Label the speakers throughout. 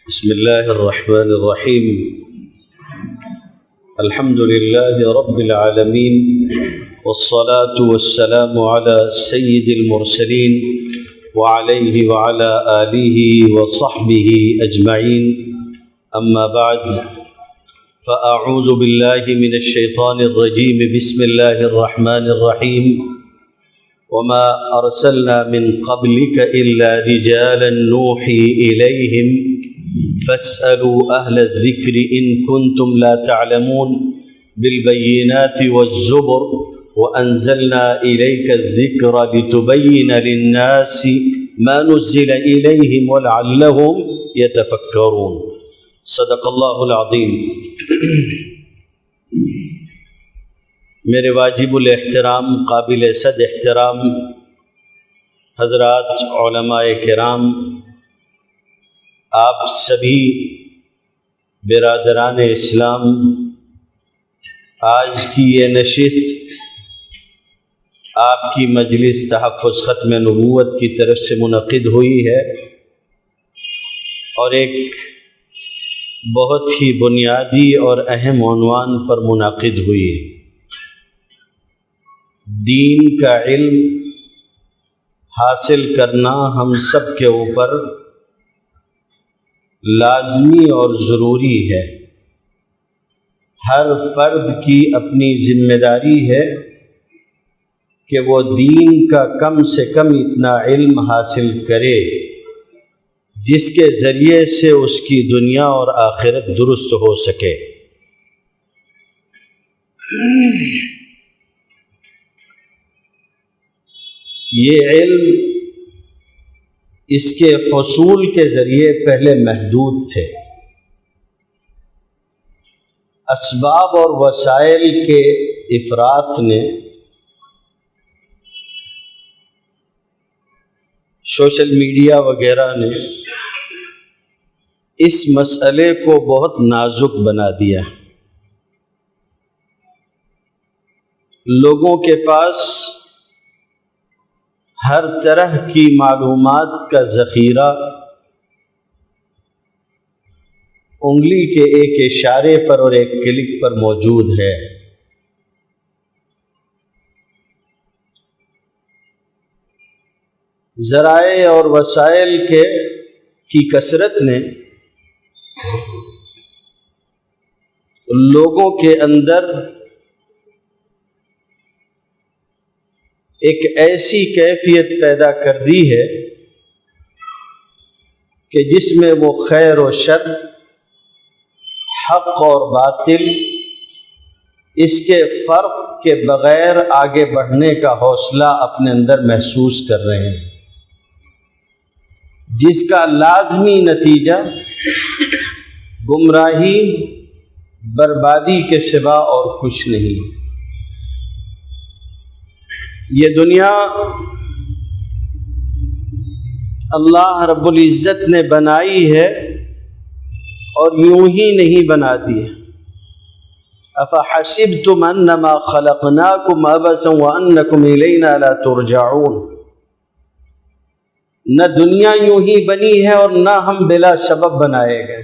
Speaker 1: بسم الله الرحمن الرحيم. الحمد لله رب العالمين، والصلاة والسلام على سيد المرسلين وعليه وعلى آله وصحبه أجمعين. أما بعد، فأعوذ بالله من الشيطان الرجيم. بسم الله الرحمن الرحيم. وما أرسلنا من قبلك إلا رجالا نوحي إليهم فاسألوا أهل الذكر إن كنتم لا تعلمون بالبينات والزبر وأنزلنا إليك الذكر لتبين للناس ما نزل إليهم ولعلهم يتفكرون. صدق اللہ العظیم. میرے واجب الاحترام قابل صد احترام حضرات علماء کرام، آپ سبھی برادران اسلام، آج کی یہ نشست آپ کی مجلس تحفظ ختم نبوت کی طرف سے منعقد ہوئی ہے اور ایک بہت ہی بنیادی اور اہم عنوان پر منعقد ہوئی ہے. دین کا علم حاصل کرنا ہم سب کے اوپر لازمی اور ضروری ہے. ہر فرد کی اپنی ذمہ داری ہے کہ وہ دین کا کم سے کم اتنا علم حاصل کرے جس کے ذریعے سے اس کی دنیا اور آخرت درست ہو سکے. یہ علم اس کے حصول کے ذریعے پہلے محدود تھے. اسباب اور وسائل کے افراط نے، سوشل میڈیا وغیرہ نے اس مسئلے کو بہت نازک بنا دیا. لوگوں کے پاس ہر طرح کی معلومات کا ذخیرہ انگلی کے ایک اشارے پر اور ایک کلک پر موجود ہے. ذرائع اور وسائل کی کثرت نے لوگوں کے اندر ایک ایسی کیفیت پیدا کر دی ہے کہ جس میں وہ خیر و شر، حق اور باطل، اس کے فرق کے بغیر آگے بڑھنے کا حوصلہ اپنے اندر محسوس کر رہے ہیں، جس کا لازمی نتیجہ گمراہی، بربادی کے سوا اور کچھ نہیں. یہ دنیا اللہ رب العزت نے بنائی ہے اور یوں ہی نہیں بنا دی ہے. افحسبتم انما خلقناکم عبثا وانکم الینا لا ترجعون. نہ دنیا یوں ہی بنی ہے اور نہ ہم بلا سبب بنائے گئے.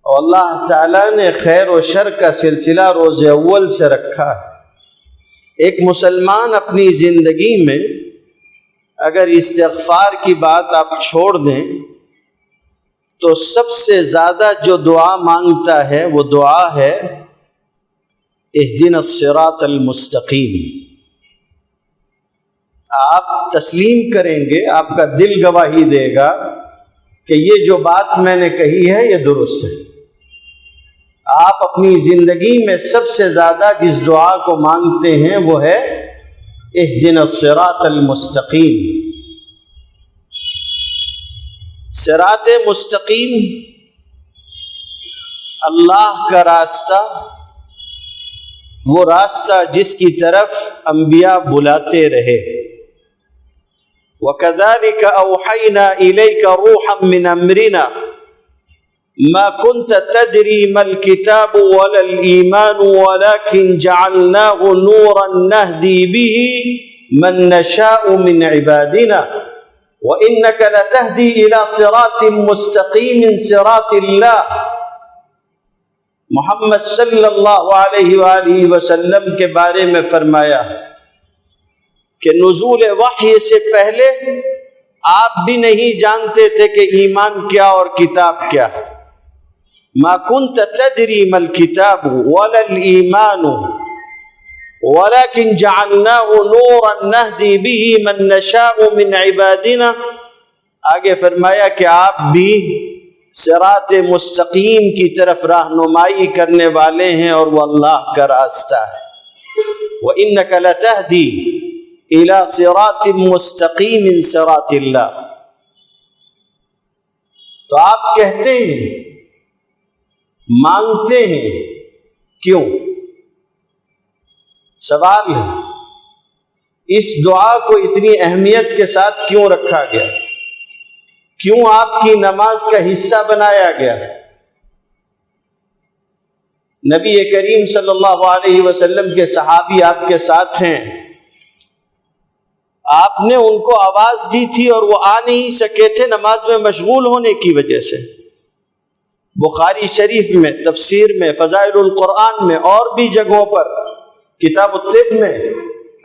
Speaker 1: اور اللہ تعالیٰ نے خیر و شر کا سلسلہ روز اول سے رکھا ہے. ایک مسلمان اپنی زندگی میں اگر استغفار کی بات آپ چھوڑ دیں تو سب سے زیادہ جو دعا مانگتا ہے وہ دعا ہے اہدنا الصراط المستقیم. آپ تسلیم کریں گے، آپ کا دل گواہی دے گا کہ یہ جو بات میں نے کہی ہے یہ درست ہے. آپ اپنی زندگی میں سب سے زیادہ جس دعا کو مانگتے ہیں وہ ہے اہدنا الصراط المستقیم. صراط مستقیم اللہ کا راستہ، وہ راستہ جس کی طرف انبیاء بلاتے رہے. وَكَذَلِكَ أَوْحَيْنَا إِلَيْكَ رُوحًا مِّنْ أَمْرِنَا ما كنت تدري ما الكتاب ولا الإيمان ولكن جعلناه نورا نهدي به من نشاء من عبادنا وَإِنَّكَ لَتَهْدِي إِلَى صِرَاطٍ مُسْتَقِيمٍ صِرَاطِ اللَّهِ، محمد صلی اللہ علیہ وآلہ وسلم کے بارے میں فرمایا کہ نزول وحی سے پہلے آپ بھی نہیں جانتے تھے کہ ایمان کیا اور کتاب کیا ہے. ما كنت تدری ما الكتاب ولا الایمان ولكن جعلناه نورا نهدي به من نشاء من عبادنا. آگے فرمایا کہ آپ بھی صراط مستقیم کی طرف رہنمائی کرنے والے ہیں اور وہ اللہ کا راستہ ہے. وَإِنَّكَ لَتَهْدِي إِلَى صِرَاطٍ مُسْتَقِيمٍ صِرَاطِ اللَّهِ. تو آپ کہتے ہیں، مانگتے ہیں، کیوں؟ سوال ہے، اس دعا کو اتنی اہمیت کے ساتھ کیوں رکھا گیا؟ کیوں آپ کی نماز کا حصہ بنایا گیا؟ نبی کریم صلی اللہ علیہ وسلم کے صحابی آپ کے ساتھ ہیں، آپ نے ان کو آواز دی تھی اور وہ آ نہیں سکے تھے نماز میں مشغول ہونے کی وجہ سے. بخاری شریف میں، تفسیر میں، فضائل القرآن میں اور بھی جگہوں پر، کتاب الطب میں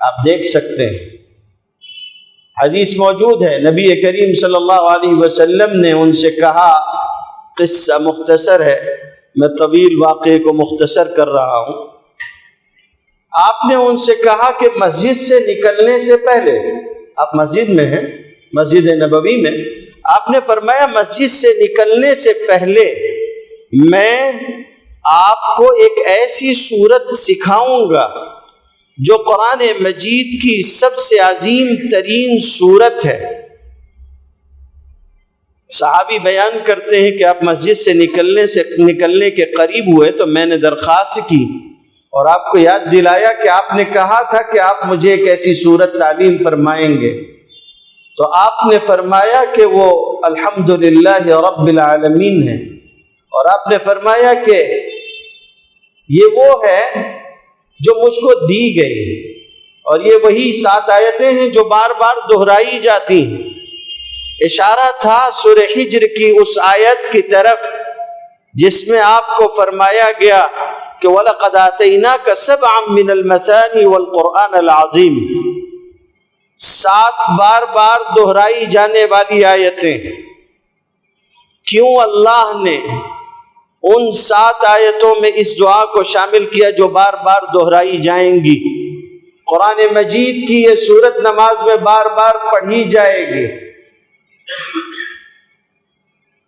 Speaker 1: آپ دیکھ سکتے ہیں، حدیث موجود ہے. نبی کریم صلی اللہ علیہ وسلم نے ان سے کہا، قصہ مختصر ہے، میں طویل واقعے کو مختصر کر رہا ہوں. آپ نے ان سے کہا کہ مسجد سے نکلنے سے پہلے، آپ مسجد میں ہیں، مسجد نبوی میں، آپ نے فرمایا مسجد سے نکلنے سے پہلے میں آپ کو ایک ایسی سورت سکھاؤں گا جو قرآن مجید کی سب سے عظیم ترین سورت ہے. صحابی بیان کرتے ہیں کہ آپ مسجد سے نکلنے کے قریب ہوئے تو میں نے درخواست کی اور آپ کو یاد دلایا کہ آپ نے کہا تھا کہ آپ مجھے ایک ایسی سورت تعلیم فرمائیں گے. تو آپ نے فرمایا کہ وہ الحمدللہ رب العالمین ہے، اور آپ نے فرمایا کہ یہ وہ ہے جو مجھ کو دی گئی، اور یہ وہی 7 آیتیں ہیں جو بار بار دہرائی جاتی ہیں. اشارہ تھا سورہ ہجر کی اس آیت کی طرف جس میں آپ کو فرمایا گیا کہ وَلَقَدْ آتَيْنَاكَ سَبْعًا مِّنَ الْمَثَانِي وَالْقُرْآنَ الْعَظِيمِ. 7 بار بار دہرائی جانے والی آیتیں. کیوں اللہ نے ان 7 آیتوں میں اس دعا کو شامل کیا جو بار بار دہرائی جائیں گی؟ قرآن مجید کی یہ سورت نماز میں بار بار پڑھی جائے گی.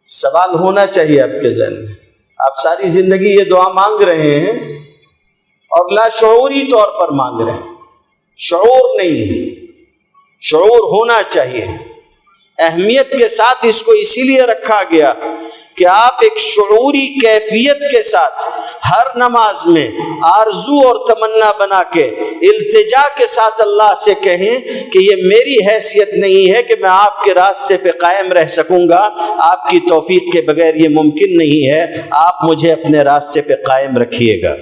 Speaker 1: سوال ہونا چاہیے آپ کے ذہن میں، آپ ساری زندگی یہ دعا مانگ رہے ہیں اور لاشعوری طور پر مانگ رہے ہیں. شعور نہیں، شعور ہونا چاہیے. اہمیت کے ساتھ اس کو اسی لیے رکھا گیا کہ آپ ایک شعوری کیفیت کے ساتھ ہر نماز میں آرزو اور تمنا بنا کے التجا کے ساتھ اللہ سے کہیں کہ یہ میری حیثیت نہیں ہے کہ میں آپ کے راستے پہ قائم رہ سکوں گا، آپ کی توفیق کے بغیر یہ ممکن نہیں ہے، آپ مجھے اپنے راستے پہ قائم رکھیے گا.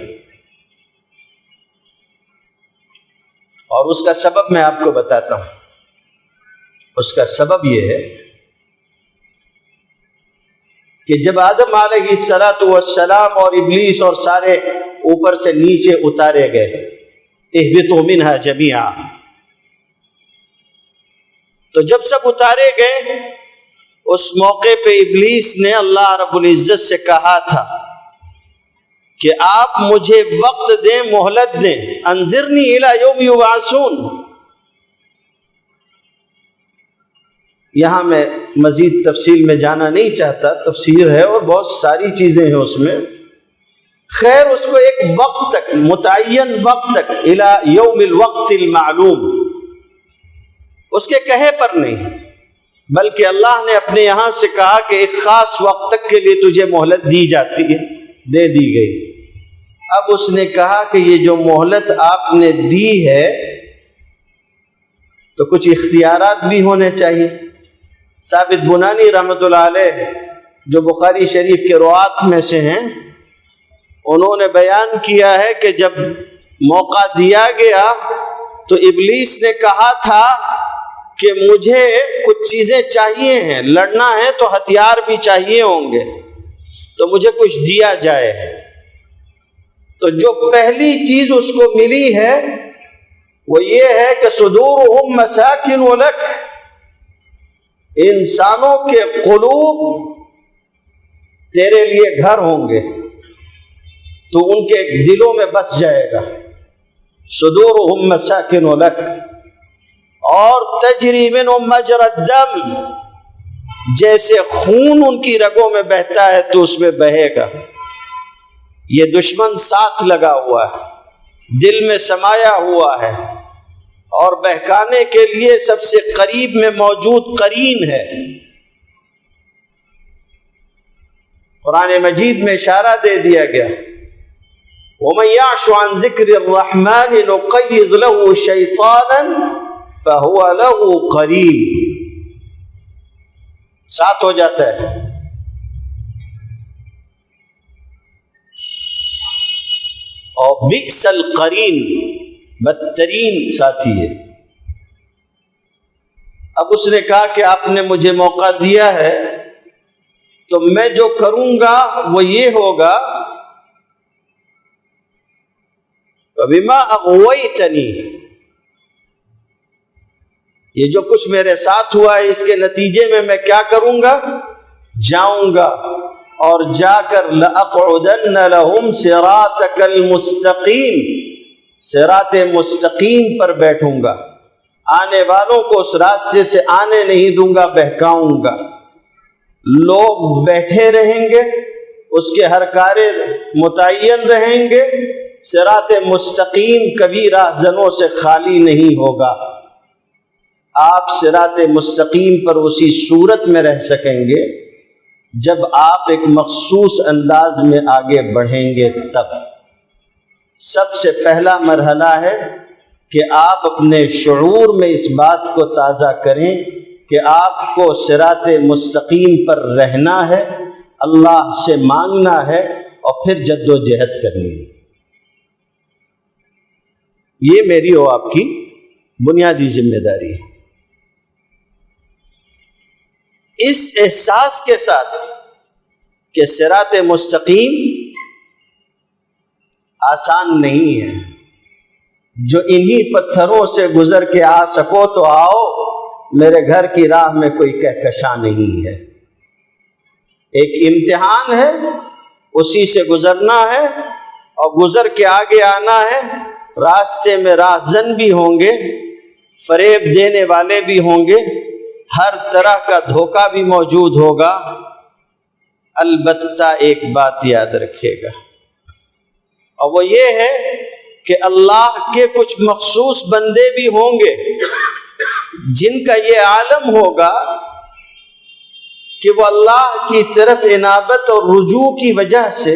Speaker 1: اور اس کا سبب میں آپ کو بتاتا ہوں. اس کا سبب یہ ہے کہ جب آدم علیہ السلام اور ابلیس اور سارے اوپر سے نیچے اتارے گئے، اہبطوا منہا جمیعا، تو جب سب اتارے گئے اس موقع پہ ابلیس نے اللہ رب العزت سے کہا تھا کہ آپ مجھے وقت دیں، مہلت دیں، انظرنی الی یوم یبعثون. یہاں میں مزید تفصیل میں جانا نہیں چاہتا، تفسیر ہے اور بہت ساری چیزیں ہیں اس میں. خیر، اس کو ایک وقت تک، متعین وقت تک، الی یوم الوقت المعلوم، اس کے کہے پر نہیں، بلکہ اللہ نے اپنے یہاں سے کہا کہ ایک خاص وقت تک کے لیے تجھے مہلت دی جاتی ہے، دے دی گئی. اب اس نے کہا کہ یہ جو مہلت آپ نے دی ہے تو کچھ اختیارات بھی ہونے چاہیے. ثابت بنانی رحمۃ اللہ علیہ جو بخاری شریف کے روات میں سے ہیں، انہوں نے بیان کیا ہے کہ جب موقع دیا گیا تو ابلیس نے کہا تھا کہ مجھے کچھ چیزیں چاہیے ہیں، لڑنا ہے تو ہتھیار بھی چاہیے ہوں گے، تو مجھے کچھ دیا جائے۔ تو جو پہلی چیز اس کو ملی ہے وہ یہ ہے کہ صدورہم مساکن لک، انسانوں کے قلوب تیرے لیے گھر ہوں گے، تو ان کے دلوں میں بس جائے گا۔ صدورہم مساکن لک، اور تجری منہم مجری الدم، جیسے خون ان کی رگوں میں بہتا ہے تو اس میں بہے گا۔ یہ دشمن ساتھ لگا ہوا ہے، دل میں سمایا ہوا ہے، اور بہکانے کے لیے سب سے قریب میں موجود قرین ہے۔ قرآن مجید میں اشارہ دے دیا گیا، وَمَن يَعْشُ عَن ذِكْرِ الرَّحْمَنِ نُقَيِّضْ لَهُ شَيْطَانًا فَهُوَ لَهُ قَرِينٌ، ساتھ ہو جاتا ہے۔ اور بئس القرین، بدترین ساتھی ہے۔ اب اس نے کہا کہ آپ نے مجھے موقع دیا ہے تو میں جو کروں گا وہ یہ ہوگا، وَبِمَا أَغْوَيْتَنِي، یہ جو کچھ میرے ساتھ ہوا ہے اس کے نتیجے میں کیا کروں گا؟ جاؤں گا اور جا کر لَأَقْعُدَنَّ لَهُمْ صِرَاطَكَ الْمُسْتَقِيمِ، صراط مستقیم پر بیٹھوں گا، آنے والوں کو اس راستے سے آنے نہیں دوں گا، بہکاؤں گا۔ لوگ بیٹھے رہیں گے، اس کے ہر کارے متعین رہیں گے، صراط مستقیم کبھی راہزنوں سے خالی نہیں ہوگا۔ آپ صراط مستقیم پر اسی صورت میں رہ سکیں گے جب آپ ایک مخصوص انداز میں آگے بڑھیں گے۔ تب سب سے پہلا مرحلہ ہے کہ آپ اپنے شعور میں اس بات کو تازہ کریں کہ آپ کو صراط مستقیم پر رہنا ہے، اللہ سے مانگنا ہے، اور پھر جد و جہد کرنی ہے۔ یہ میری اور آپ کی بنیادی ذمہ داری ہے۔ اس احساس کے ساتھ کہ صراط مستقیم آسان نہیں ہے، جو انہی پتھروں سے گزر کے آ سکو تو آؤ، میرے گھر کی راہ میں کوئی کہکشاں نہیں ہے۔ ایک امتحان ہے، اسی سے گزرنا ہے اور گزر کے آگے آنا ہے۔ راستے میں راہزن بھی ہوں گے، فریب دینے والے بھی ہوں گے، ہر طرح کا دھوکہ بھی موجود ہوگا۔ البتہ ایک بات یاد رکھیے گا، اور وہ یہ ہے کہ اللہ کے کچھ مخصوص بندے بھی ہوں گے جن کا یہ عالم ہوگا کہ وہ اللہ کی طرف انابت اور رجوع کی وجہ سے،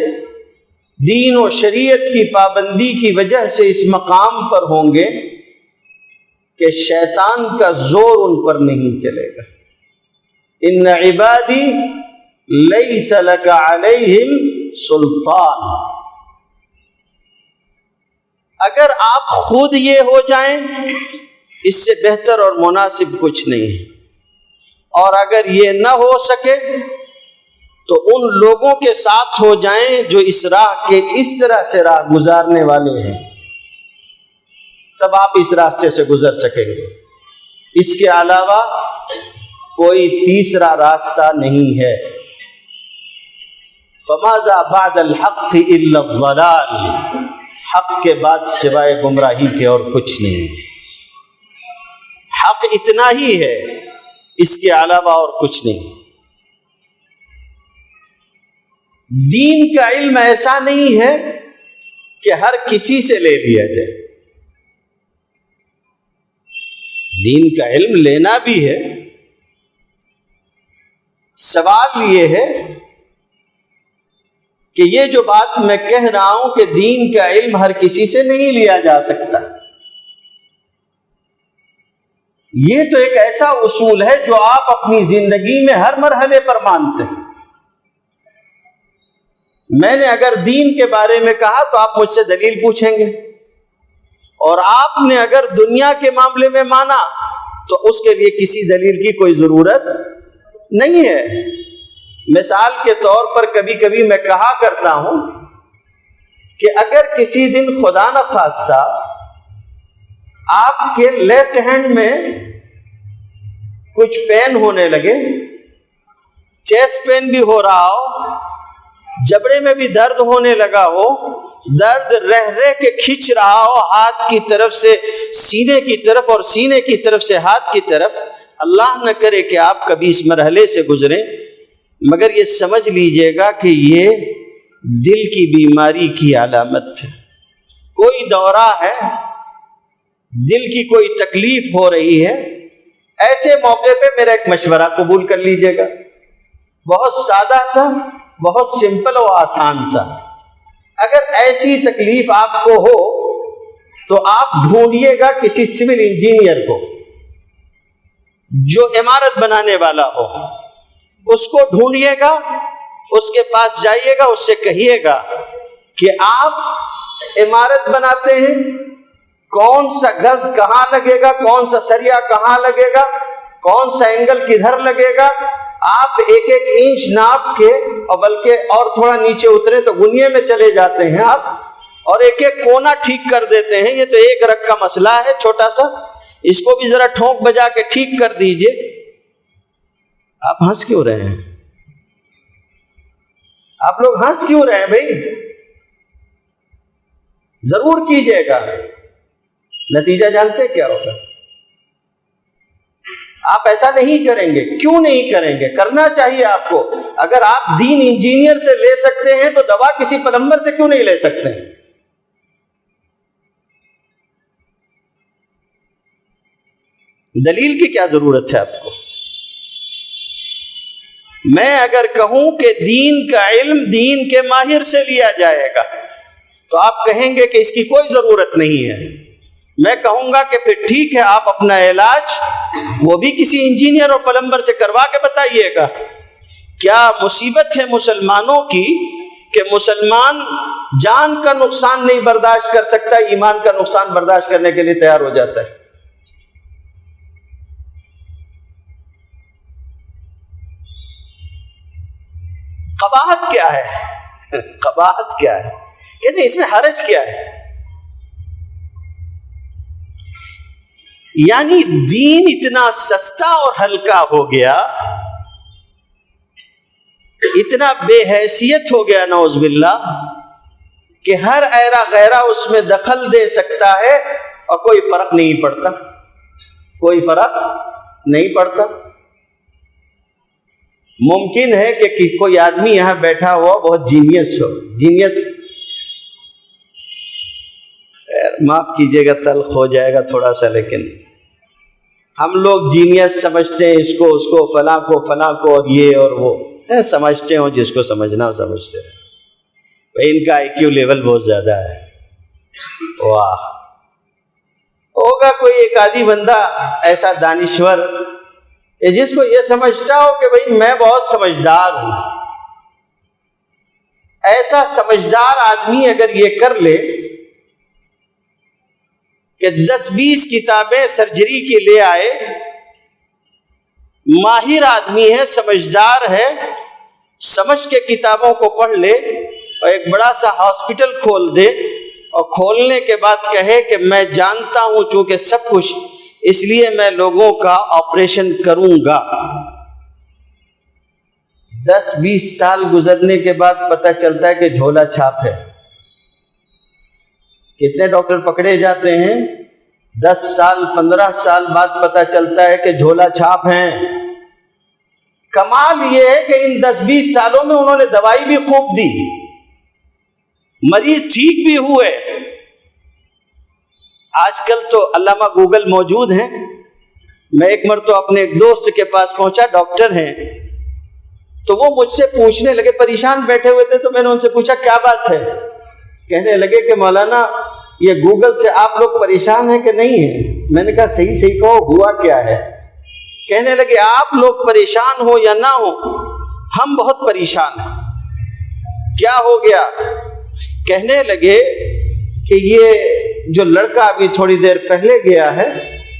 Speaker 1: دین و شریعت کی پابندی کی وجہ سے اس مقام پر ہوں گے کہ شیطان کا زور ان پر نہیں چلے گا۔ ان عبادی لیس لک علیہم سلطان۔ اگر آپ خود یہ ہو جائیں، اس سے بہتر اور مناسب کچھ نہیں ہے، اور اگر یہ نہ ہو سکے تو ان لوگوں کے ساتھ ہو جائیں جو اس راہ کے اس طرح سے راہ گزارنے والے ہیں، تب آپ اس راستے سے گزر سکیں گے۔ اس کے علاوہ کوئی تیسرا راستہ نہیں ہے۔ فماذا بعد الحق الا الضلال، حق کے بعد سوائے گمراہی کے اور کچھ نہیں۔ حق اتنا ہی ہے، اس کے علاوہ اور کچھ نہیں۔ دین کا علم ایسا نہیں ہے کہ ہر کسی سے لے لیا جائے۔ دین کا علم لینا بھی ہے۔ سوال یہ ہے کہ یہ جو بات میں کہہ رہا ہوں کہ دین کا علم ہر کسی سے نہیں لیا جا سکتا، یہ تو ایک ایسا اصول ہے جو آپ اپنی زندگی میں ہر مرحلے پر مانتے ہیں۔ میں نے اگر دین کے بارے میں کہا تو آپ مجھ سے دلیل پوچھیں گے، اور آپ نے اگر دنیا کے معاملے میں مانا تو اس کے لیے کسی دلیل کی کوئی ضرورت نہیں ہے۔ مثال کے طور پر کبھی کبھی میں کہا کرتا ہوں کہ اگر کسی دن خدا نخواستہ آپ کے لیفٹ ہینڈ میں کچھ پین ہونے لگے، چیسٹ پین بھی ہو رہا ہو، جبڑے میں بھی درد ہونے لگا ہو، درد رہ رہ کے کھینچ رہا ہو ہاتھ کی طرف سے سینے کی طرف اور سینے کی طرف سے ہاتھ کی طرف، اللہ نہ کرے کہ آپ کبھی اس مرحلے سے گزریں، مگر یہ سمجھ لیجئے گا کہ یہ دل کی بیماری کی علامت ہے، کوئی دورہ ہے، دل کی کوئی تکلیف ہو رہی ہے۔ ایسے موقع پہ میرا ایک مشورہ قبول کر لیجئے گا، بہت سادہ سا، بہت سمپل و آسان سا۔ اگر ایسی تکلیف آپ کو ہو تو آپ ڈھونڈیے گا کسی سول انجینئر کو جو عمارت بنانے والا ہو، اس کو ڈھونڈیے گا، اس کے پاس جائیے گا، اس سے کہیے گا کہ آپ عمارت بناتے ہیں، کون سا گز کہاں لگے گا، کون سا سریا کہاں لگے گا، کون سا اینگل کدھر لگے گا، آپ ایک ایک انچ ناپ کے، اور بلکہ اور تھوڑا نیچے اترے تو گنیے میں چلے جاتے ہیں آپ، اور ایک ایک کونا ٹھیک کر دیتے ہیں۔ یہ تو ایک رگ کا مسئلہ ہے چھوٹا سا، اس کو بھی ذرا ٹھونک بجا کے ٹھیک کر دیجئے۔ آپ ہنس کیوں رہے ہیں؟ آپ لوگ ہنس کیوں رہے ہیں بھائی؟ ضرور کیجئے گا، نتیجہ جانتے کیا ہوگا؟ آپ ایسا نہیں کریں گے۔ کیوں نہیں کریں گے؟ کرنا چاہیے آپ کو۔ اگر آپ دین انجینئر سے لے سکتے ہیں تو دوا کسی پلمبر سے کیوں نہیں لے سکتے ہیں؟ دلیل کی کیا ضرورت ہے آپ کو؟ میں اگر کہوں کہ دین کا علم دین کے ماہر سے لیا جائے گا تو آپ کہیں گے کہ اس کی کوئی ضرورت نہیں ہے۔ میں کہوں گا کہ پھر ٹھیک ہے، آپ اپنا علاج وہ بھی کسی انجینئر اور پلمبر سے کروا کے بتائیے گا۔ کیا مصیبت ہے مسلمانوں کی کہ مسلمان جان کا نقصان نہیں برداشت کر سکتا، ایمان کا نقصان برداشت کرنے کے لیے تیار ہو جاتا ہے۔ قباحت کیا ہے؟ قباحت کیا ہے؟ کہتے ہیں اس میں حرج کیا ہے؟ یعنی دین اتنا سستا اور ہلکا ہو گیا، اتنا بے حیثیت ہو گیا نعوذ باللہ، کہ ہر ایرا غیرہ اس میں دخل دے سکتا ہے اور کوئی فرق نہیں پڑتا، کوئی فرق نہیں پڑتا۔ ممکن ہے کہ کوئی آدمی یہاں بیٹھا ہوا بہت جینیس ہو، جینیس، معاف کیجئے گا تلخ ہو جائے گا تھوڑا سا، لیکن ہم لوگ جینیس سمجھتے ہیں اس کو، اس کو، فلاں کو، فلاں کو، اور یہ اور وہ سمجھتے ہوں، جس کو سمجھنا ہو سمجھتے ہیں۔ ان کا IQ لیول بہت زیادہ ہے۔ واہ، ہوگا کوئی ایک آدھی بندہ ایسا دانشور جس کو یہ سمجھتا ہو کہ بھئی میں بہت سمجھدار ہوں۔ ایسا سمجھدار آدمی اگر یہ کر لے کہ 10-20 کتابیں سرجری کی لے آئے، ماہر آدمی ہے، سمجھدار ہے، سمجھ کے کتابوں کو پڑھ لے اور ایک بڑا سا ہاسپٹل کھول دے، اور کھولنے کے بعد کہے کہ میں جانتا ہوں چونکہ سب کچھ، اس لیے میں لوگوں کا آپریشن کروں گا۔ 10-20 سال گزرنے کے بعد پتہ چلتا ہے کہ جھولا چھاپ ہے۔ کتنے ڈاکٹر پکڑے جاتے ہیں؟ 10 سال 15 سال بعد پتہ چلتا ہے کہ جھولا چھاپ ہیں۔ کمال یہ ہے کہ ان 10-20 سالوں میں انہوں نے دوائی بھی خوب دی، مریض ٹھیک بھی ہوئے۔ آج کل تو علامہ گوگل موجود ہیں۔ میں ایک مرتبہ اپنے ایک دوست کے پاس پہنچا، ڈاکٹر ہیں، تو وہ مجھ سے پوچھنے لگے، پریشان بیٹھے ہوئے تھے، تو میں نے ان سے پوچھا کیا بات ہے؟ کہنے لگے کہ مولانا یہ گوگل سے آپ لوگ پریشان ہیں کہ نہیں ہیں؟ میں نے کہا صحیح کہو، ہوا کیا ہے؟ کہنے لگے آپ لوگ پریشان ہو یا نہ ہو، ہم بہت پریشان ہیں۔ کیا ہو گیا؟ کہنے لگے کہ یہ جو لڑکا ابھی تھوڑی دیر پہلے گیا ہے،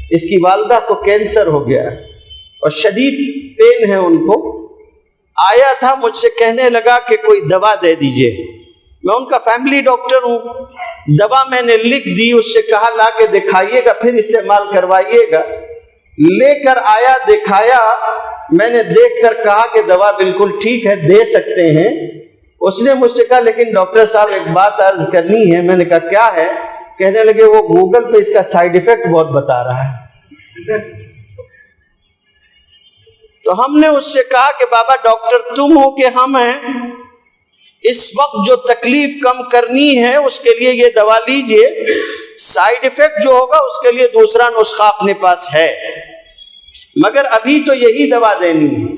Speaker 1: اس کی والدہ کو کینسر ہو گیا اور شدید پین ہے ان کو. آیا تھا مجھ سے کہنے لگا کہ کوئی دوا دے دیجئے. میں ان کا فیملی ڈاکٹر ہوں. دوا میں نے لکھ دی, اس سے کہا لا کے دکھائیے گا پھر استعمال کروائیے گا. لے کر آیا, دکھایا, میں نے دیکھ کر کہا کہ دوا بالکل ٹھیک ہے, دے سکتے ہیں. اس نے مجھ سے کہا لیکن ڈاکٹر صاحب ایک بات عرض کرنی ہے. میں نے کہا کیا ہے؟ کہنے لگے وہ گوگل پہ اس کا سائیڈ ایفیکٹ بہت بتا رہا ہے. تو ہم نے اس سے کہا کہ بابا ڈاکٹر تم ہو کہ ہم ہیں؟ اس وقت جو تکلیف کم کرنی ہے اس کے لیے یہ دوا لیجئے, سائیڈ ایفیکٹ جو ہوگا اس کے لیے دوسرا نسخہ اپنے پاس ہے, مگر ابھی تو یہی دوا دینی ہے.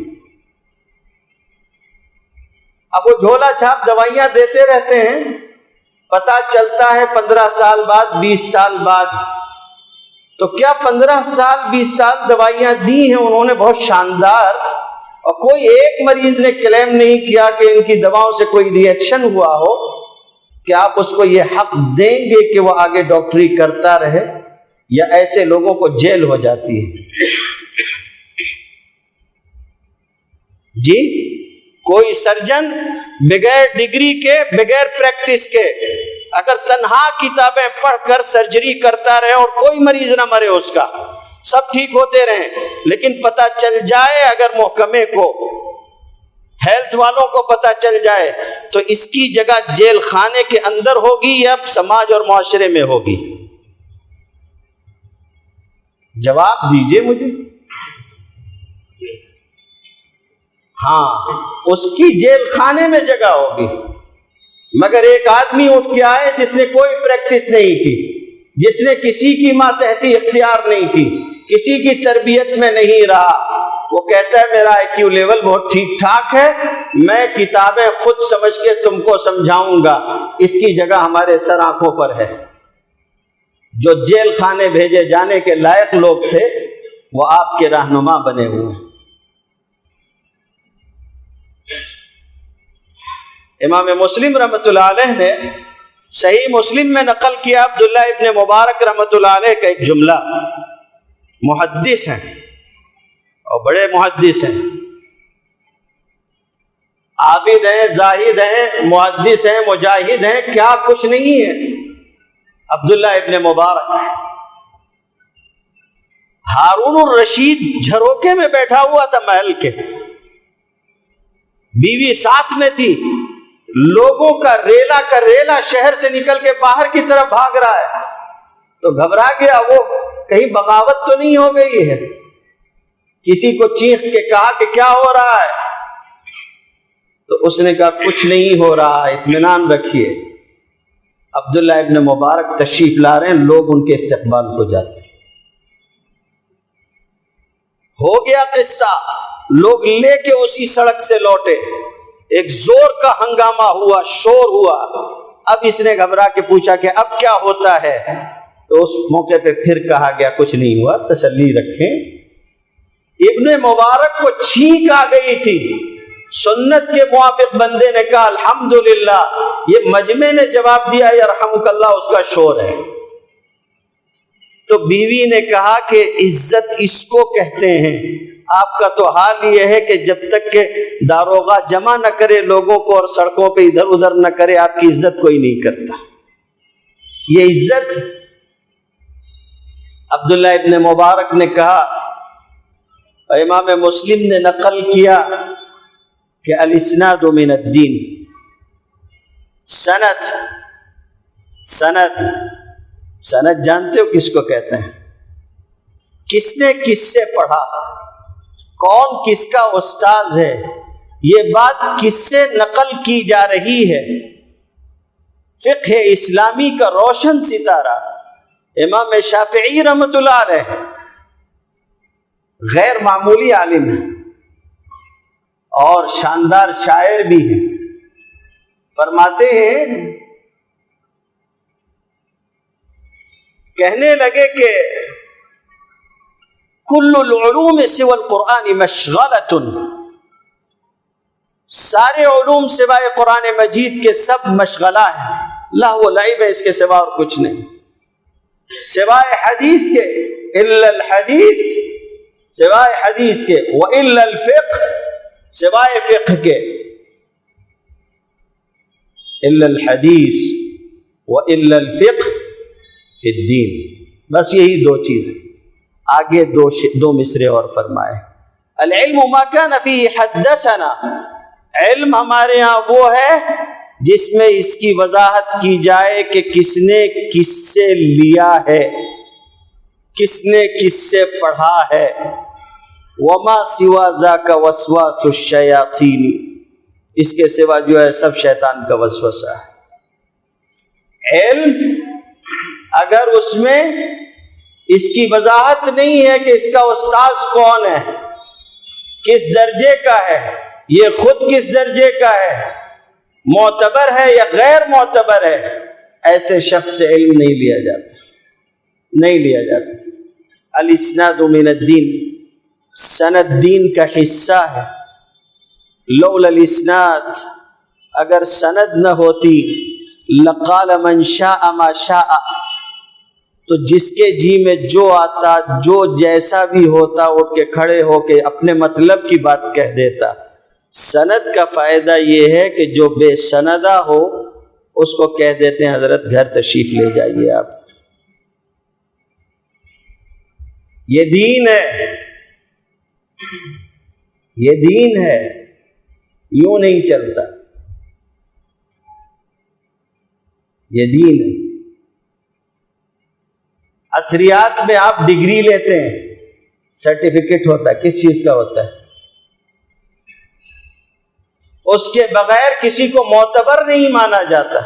Speaker 1: اب وہ جھولا چھاپ دوائیاں دیتے رہتے ہیں, پتہ چلتا ہے 15 سال بعد 20 سال بعد. تو کیا 15 سال 20 سال دوائیاں دی ہیں انہوں نے بہت شاندار, اور کوئی ایک مریض نے کلیم نہیں کیا کہ ان کی دواؤں سے کوئی ری ایکشن ہوا ہو. کہ آپ اس کو یہ حق دیں گے کہ وہ آگے ڈاکٹری کرتا رہے, یا ایسے لوگوں کو جیل ہو جاتی ہے؟ جی, کوئی سرجن بغیر ڈگری کے, بغیر پریکٹس کے, اگر تنہا کتابیں پڑھ کر سرجری کرتا رہے اور کوئی مریض نہ مرے اس کا, سب ٹھیک ہوتے رہیں, لیکن پتہ چل جائے اگر محکمے کو, ہیلتھ والوں کو پتہ چل جائے, تو اس کی جگہ جیل خانے کے اندر ہوگی یا سماج اور معاشرے میں ہوگی؟ جواب دیجئے مجھے. ہاں, اس کی جیل خانے میں جگہ ہوگی. مگر ایک آدمی اٹھ کے آئے جس نے کوئی پریکٹس نہیں کی, جس نے کسی کی ماتحتی اختیار نہیں کی, کسی کی تربیت میں نہیں رہا, وہ کہتا ہے میرا IQ لیول بہت ٹھیک ٹھاک ہے, میں کتابیں خود سمجھ کے تم کو سمجھاؤں گا. اس کی جگہ ہمارے سر آنکھوں پر ہے. جو جیل خانے بھیجے جانے کے لائق لوگ تھے وہ آپ کے رہنما بنے ہوئے ہیں. امام مسلم رحمۃ اللہ علیہ نے صحیح مسلم میں نقل کیا عبداللہ ابن مبارک رحمۃ اللہ علیہ کا ایک جملہ. محدث ہیں اور بڑے محدث ہیں, عابد ہیں, زاہد ہیں, محدث ہیں, مجاہد ہیں, کیا کچھ نہیں ہے. عبداللہ ابن مبارک, ہارون الرشید جھروکے میں بیٹھا ہوا تھا محل کے, بیوی ساتھ میں تھی, لوگوں کا ریلا شہر سے نکل کے باہر کی طرف بھاگ رہا ہے. تو گھبرا گیا, وہ کہیں بغاوت تو نہیں ہو گئی ہے. کسی کو چیخ کے کہا کہ کیا ہو رہا ہے؟ تو اس نے کہا کچھ نہیں ہو رہا, اطمینان رکھیے. عبداللہ ابن مبارک تشریف لا رہے ہیں, لوگ ان کے استقبال کو جاتے ہیں. ہو گیا قصہ, لوگ لے کے اسی سڑک سے لوٹے, ایک زور کا ہنگامہ ہوا, شور ہوا. اب اس نے گھبرا کے پوچھا کہ اب کیا ہوتا ہے؟ تو اس موقع پہ پھر کہا گیا کچھ نہیں ہوا, تسلی رکھیں. ابن مبارک کو چھینک آ گئی تھی. سنت کے موافق بندے نے کہا الحمدللہ, یہ مجمع نے جواب دیا یرحمک اللہ, اس کا شور ہے. تو بیوی نے کہا کہ عزت اس کو کہتے ہیں. آپ کا تو حال یہ ہے کہ جب تک کہ داروغہ جمع نہ کرے لوگوں کو اور سڑکوں پہ ادھر ادھر نہ کرے, آپ کی عزت کوئی نہیں کرتا. یہ عزت. عبداللہ ابن مبارک نے کہا, امام مسلم نے نقل کیا کہ الاسناد من الدین, سند جانتے ہو کس کو کہتے ہیں؟ کس نے کس سے پڑھا, کون کس کا استاذ ہے, یہ بات کس سے نقل کی جا رہی ہے. فقہ اسلامی کا روشن ستارہ امام شافعی رحمۃ اللہ علیہ غیر معمولی عالم ہیں اور شاندار شاعر بھی ہیں. فرماتے ہیں, کہنے لگے کہ کل العلوم سوى القرآن مشغلۃ, سارے علوم سوائے قرآن مجید کے سب مشغلہ ہیں, لہو و لعب ہے, اس کے سوا اور کچھ نہیں. سوائے حدیث کے الا الحدیث سوائے حدیث کے، والا الفقہ سوائے فقہ کے، الا الحدیث والا الفقہ فی الدین، بس یہی دو چیزیں۔ آگے دو مصرے اور فرمائے، العلم ما کان فیہ حدثنا، علم ہمارے ہاں وہ ہے جس میں اس کی وضاحت کی جائے کہ کس نے کس سے لیا ہے، کس نے کس سے پڑھا ہے، وما سوا ذاک وسواس الشیاطین، اس کے سوا جو ہے سب شیطان کا وسوسہ ہے۔ علم اگر اس میں اس کی وضاحت نہیں ہے کہ اس کا استاذ کون ہے، کس درجے کا ہے، یہ خود کس درجے کا ہے، معتبر ہے یا غیر معتبر ہے، ایسے شخص سے علم نہیں لیا جاتا، نہیں لیا جاتا۔ الاسناد من الدین، سند دین کا حصہ ہے۔ لولا الاسناد، اگر سند نہ ہوتی، لقال من شاء ما شاء، تو جس کے جی میں جو آتا، جو جیسا بھی ہوتا، اٹھ کے کھڑے ہو کے اپنے مطلب کی بات کہہ دیتا۔ سند کا فائدہ یہ ہے کہ جو بے سندہ ہو اس کو کہہ دیتے ہیں حضرت گھر تشریف لے جائیے آپ، یہ دین ہے، یہ دین ہے، یوں نہیں چلتا، یہ دین ہے۔ عصریات میں آپ ڈگری لیتے ہیں، سرٹیفکیٹ ہوتا ہے، کس چیز کا ہوتا ہے؟ اس کے بغیر کسی کو معتبر نہیں مانا جاتا،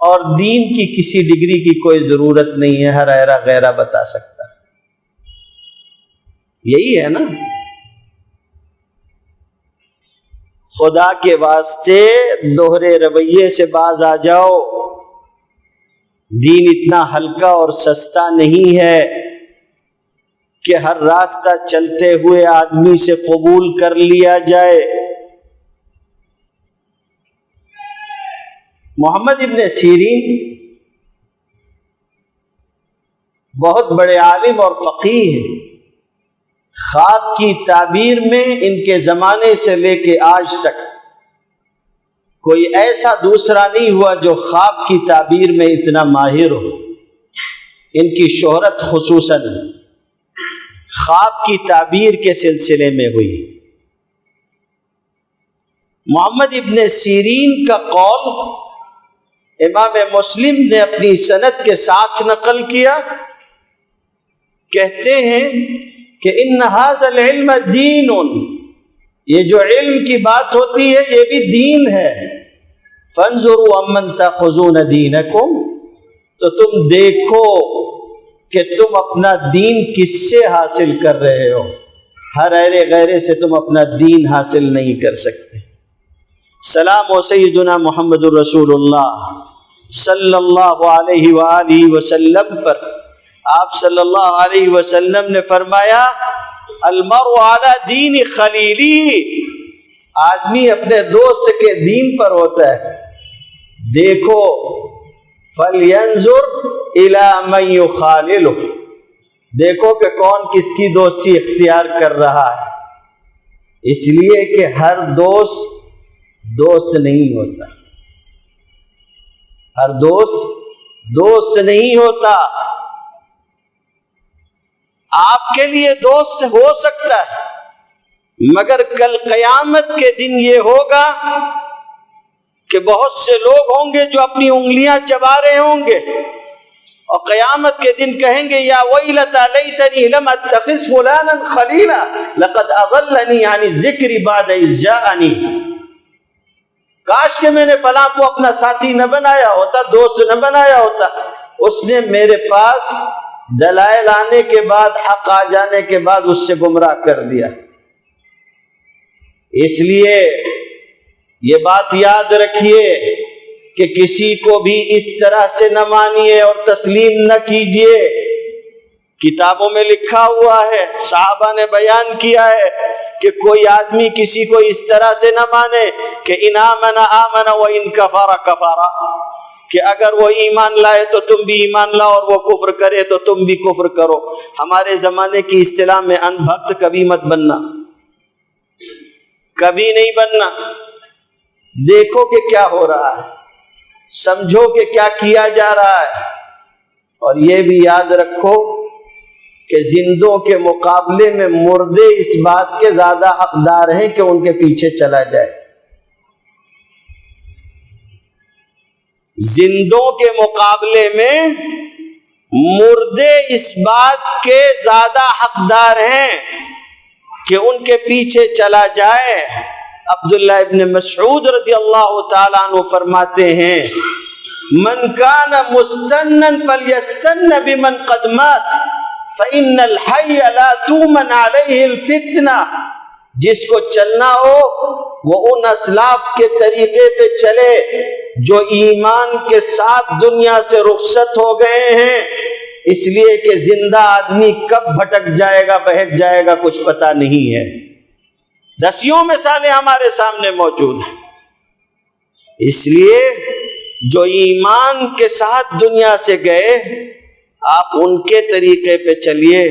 Speaker 1: اور دین کی کسی ڈگری کی کوئی ضرورت نہیں ہے، ہر ایرا غیرہ بتا سکتا، یہی ہے نا۔ خدا کے واسطے دوہرے رویے سے باز آ جاؤ، دین اتنا ہلکا اور سستا نہیں ہے کہ ہر راستہ چلتے ہوئے آدمی سے قبول کر لیا جائے۔ محمد ابن سیرین بہت بڑے عالم اور فقیہ ہیں، خواب کی تعبیر میں ان کے زمانے سے لے کے آج تک کوئی ایسا دوسرا نہیں ہوا جو خواب کی تعبیر میں اتنا ماہر ہو۔ ان کی شہرت خصوصاً خواب کی تعبیر کے سلسلے میں ہوئی۔ محمد ابن سیرین کا قول امام مسلم نے اپنی سند کے ساتھ نقل کیا، کہتے ہیں کہ ان ھذا العلم دین، یہ جو علم کی بات ہوتی ہے یہ بھی دین ہے۔ فانظروا امن تاخذون دینکم، تو تم دیکھو کہ تم اپنا دین کس سے حاصل کر رہے ہو، ہر ایرے غیرے سے تم اپنا دین حاصل نہیں کر سکتے۔ سلام و سیدنا محمد الرسول اللہ صلی اللہ علیہ وآلہ وسلم پر آپ صلی اللہ علیہ وسلم نے فرمایا، المرء علی دین خلیلی، آدمی اپنے دوست کے دین پر ہوتا ہے۔ دیکھو فلینظر الی من یخاللہ، دیکھو کہ کون کس کی دوستی اختیار کر رہا ہے، اس لیے کہ ہر دوست دوست نہیں ہوتا، ہر دوست دوست نہیں ہوتا۔ آپ کے لیے دوست ہو سکتا ہے، مگر کل قیامت کے دن یہ ہوگا کہ بہت سے لوگ ہوں گے جو اپنی انگلیاں چبا رہے ہوں گے، اور قیامت کے دن کہیں گے یا ویلتی لیتنی لم اتخذ فلانا خلیلا لقد اضلنی عن الذکر بعد اذ جاءنی، کاش کہ میں نے فلاں کو اپنا ساتھی نہ بنایا ہوتا، دوست نہ بنایا ہوتا، اس نے میرے پاس دلائل آنے کے بعد، حق آ جانے کے بعد اس سے گمراہ کر دیا۔ اس لیے یہ بات یاد رکھیے کہ کسی کو بھی اس طرح سے نہ مانیے اور تسلیم نہ کیجیے۔ کتابوں میں لکھا ہوا ہے، صحابہ نے بیان کیا ہے کہ کوئی آدمی کسی کو اس طرح سے نہ مانے کہ ان آمن آمن و ان کفر کفر، کہ اگر وہ ایمان لائے تو تم بھی ایمان لاؤ اور وہ کفر کرے تو تم بھی کفر کرو۔ ہمارے زمانے کی اصطلاح میں اندھ بھکت کبھی مت بننا، کبھی نہیں بننا۔ دیکھو کہ کیا ہو رہا ہے، سمجھو کہ کیا کیا جا رہا ہے، اور یہ بھی یاد رکھو کہ زندوں کے مقابلے میں مردے اس بات کے زیادہ حقدار ہیں کہ ان کے پیچھے چلا جائے۔ زندوں کے مقابلے میں مردے اس بات کے زیادہ حقدار ہیں کہ ان کے پیچھے چلا جائے۔ عبداللہ ابن مسعود رضی اللہ تعالیٰ عنہ فرماتے ہیں من کان مستنا فلیستن بمن قد مات فإن الحی لا تومن علیہ الفتنہ، جس کو چلنا ہو وہ ان اسلاف کے طریقے پہ چلے جو ایمان کے ساتھ دنیا سے رخصت ہو گئے ہیں، اس لیے کہ زندہ آدمی کب بھٹک جائے گا بہک جائے گا کچھ پتہ نہیں ہے۔ دسیوں مثالیں ہمارے سامنے موجود ہیں۔ اس لیے جو ایمان کے ساتھ دنیا سے گئے آپ ان کے طریقے پہ چلیے،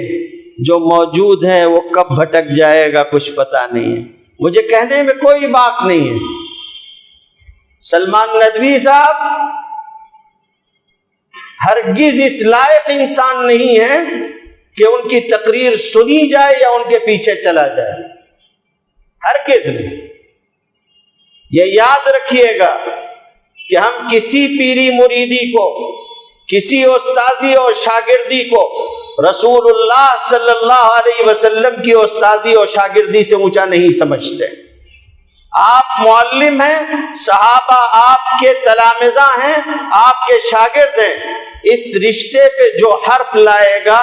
Speaker 1: جو موجود ہے وہ کب بھٹک جائے گا کچھ پتہ نہیں ہے۔ مجھے کہنے میں کوئی بات نہیں ہے، سلمان ندوی صاحب ہرگز اس لائق انسان نہیں ہے کہ ان کی تقریر سنی جائے یا ان کے پیچھے چلا جائے، ہرگز نہیں۔ یہ یاد رکھیے گا کہ ہم کسی پیری مریدی کو، کسی استاذی اور شاگردی کو رسول اللہ صلی اللہ علیہ وسلم کی استاذی اور شاگردی سے اونچا نہیں سمجھتے۔ آپ معلم ہیں، صحابہ آپ کے تلامذہ ہیں، آپ کے شاگرد ہیں۔ اس رشتے پہ جو حرف لائے گا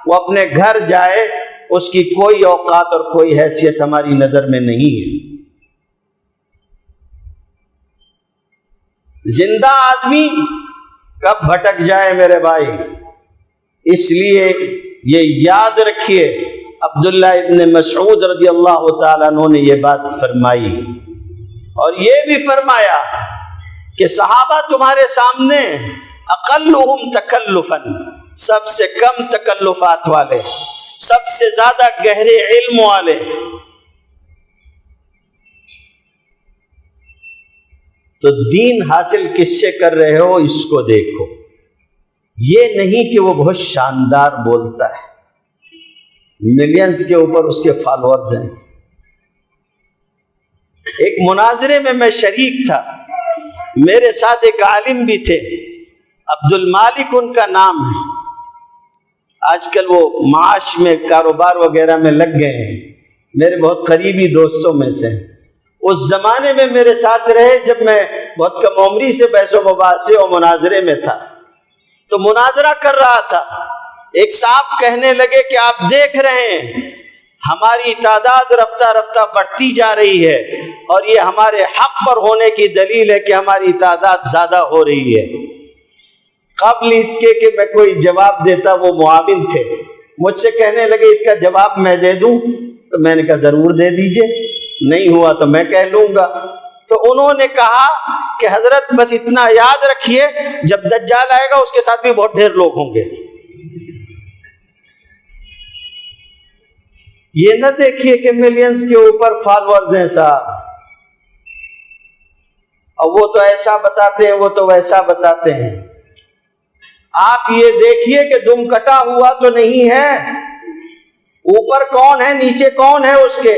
Speaker 1: وہ اپنے گھر جائے، اس کی کوئی اوقات اور کوئی حیثیت ہماری نظر میں نہیں ہے۔ زندہ آدمی کب بھٹک جائے میرے بھائی، اس لیے یہ یاد رکھیے عبداللہ ابن مسعود رضی اللہ تعالیٰ عنہ نے یہ بات فرمائی، اور یہ بھی فرمایا کہ صحابہ تمہارے سامنے اقلہم تکلفا، سب سے کم تکلفات والے، سب سے زیادہ گہرے علم والے۔ تو دین حاصل کس سے کر رہے ہو اس کو دیکھو، یہ نہیں کہ وہ بہت شاندار بولتا ہے، ملینز کے اوپر اس کے فالوورز ہیں۔ ایک مناظرے میں میں شریک تھا، میرے ساتھ ایک عالم بھی تھے، عبد المالک ان کا نام ہے، آج کل وہ معاش میں کاروبار وغیرہ میں لگ گئے ہیں، میرے بہت قریبی دوستوں میں سے۔ اس زمانے میں میرے ساتھ رہے جب میں بہت کم عمری سے بحث و مباحثے اور مناظرے میں تھا، تو مناظرہ کر رہا تھا۔ ایک صاحب کہنے لگے کہ آپ دیکھ رہے ہیں ہماری تعداد رفتہ رفتہ بڑھتی جا رہی ہے، اور یہ ہمارے حق پر ہونے کی دلیل ہے کہ ہماری تعداد زیادہ ہو رہی ہے۔ قبل اس کے کہ میں کوئی جواب دیتا وہ معاون تھے، مجھ سے کہنے لگے اس کا جواب میں دے دوں؟ تو میں نے کہا ضرور دے دیجئے، نہیں ہوا تو میں کہہ لوں گا۔ تو انہوں نے کہا کہ حضرت بس اتنا یاد رکھیے جب دجال آئے گا اس کے ساتھ بھی بہت ڈھیر لوگ ہوں گے۔ یہ نہ دیکھیے کہ ملینز کے اوپر فالوورز ہیں صاحب، اور وہ تو ایسا بتاتے ہیں وہ تو ویسا بتاتے ہیں۔ آپ یہ دیکھیے کہ دم کٹا ہوا تو نہیں ہے، اوپر کون ہے نیچے کون ہے اس کے۔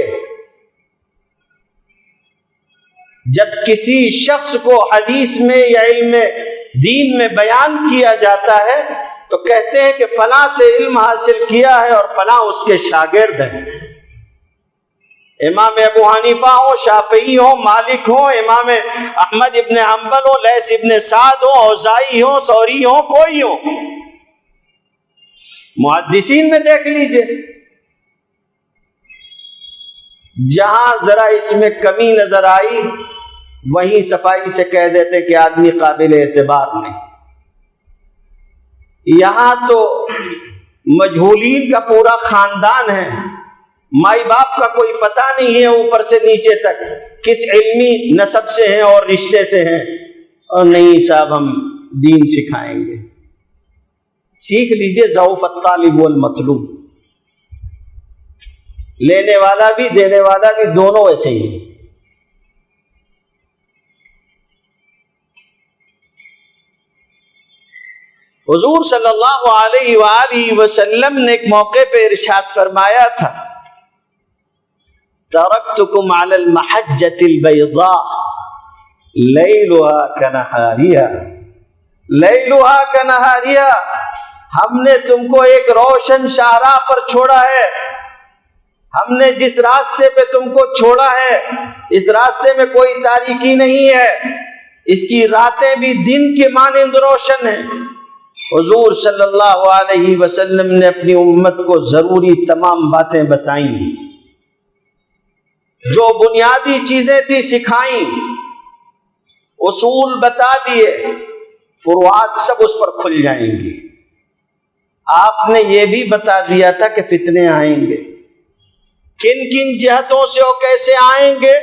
Speaker 1: جب کسی شخص کو حدیث میں یا علم دین میں بیان کیا جاتا ہے تو کہتے ہیں کہ فلاں سے علم حاصل کیا ہے اور فلاں اس کے شاگرد ہیں۔ امام ابو حنیفہ ہوں، شافعی ہوں، مالک ہوں، امام احمد ابن حنبل ہوں، لیث ابن سعد ہوں، اوزاعی ہوں، ثوری ہوں، کوئی ہوں، محدثین میں دیکھ لیجئے۔ جہاں ذرا اس میں کمی نظر آئی وہیں صفائی سے کہہ دیتے کہ آدمی قابل اعتبار نہیں۔ یہاں تو مجہولین کا پورا خاندان ہے، مائی باپ کا کوئی پتہ نہیں ہے اوپر سے نیچے تک کس علمی نسب سے ہیں اور رشتے سے ہیں، اور نہیں صاحب ہم دین سکھائیں گے۔ سیکھ لیجئے ضعف الطالب والمطلوب، لینے والا بھی دینے والا بھی دونوں ایسے ہی ہیں۔ حضور صلی اللہ علیہ وآلہ وسلم نے ایک موقع پہ ارشاد فرمایا تھا، ترکتکم علی المحجۃ البیضاء لیلها کنہاریہ، لیلها کنہاریہ، ہم نے تم کو ایک روشن شاہراہ پر چھوڑا ہے، ہم نے جس راستے پہ تم کو چھوڑا ہے اس راستے میں کوئی تاریکی نہیں ہے، اس کی راتیں بھی دن کے مانند روشن ہیں۔ حضور صلی اللہ علیہ وسلم نے اپنی امت کو ضروری تمام باتیں بتائیں، جو بنیادی چیزیں تھی سکھائیں، اصول بتا دیے، فروعات سب اس پر کھل جائیں گی۔ آپ نے یہ بھی بتا دیا تھا کہ فتنے آئیں گے، کن کن جہتوں سے اور کیسے آئیں گے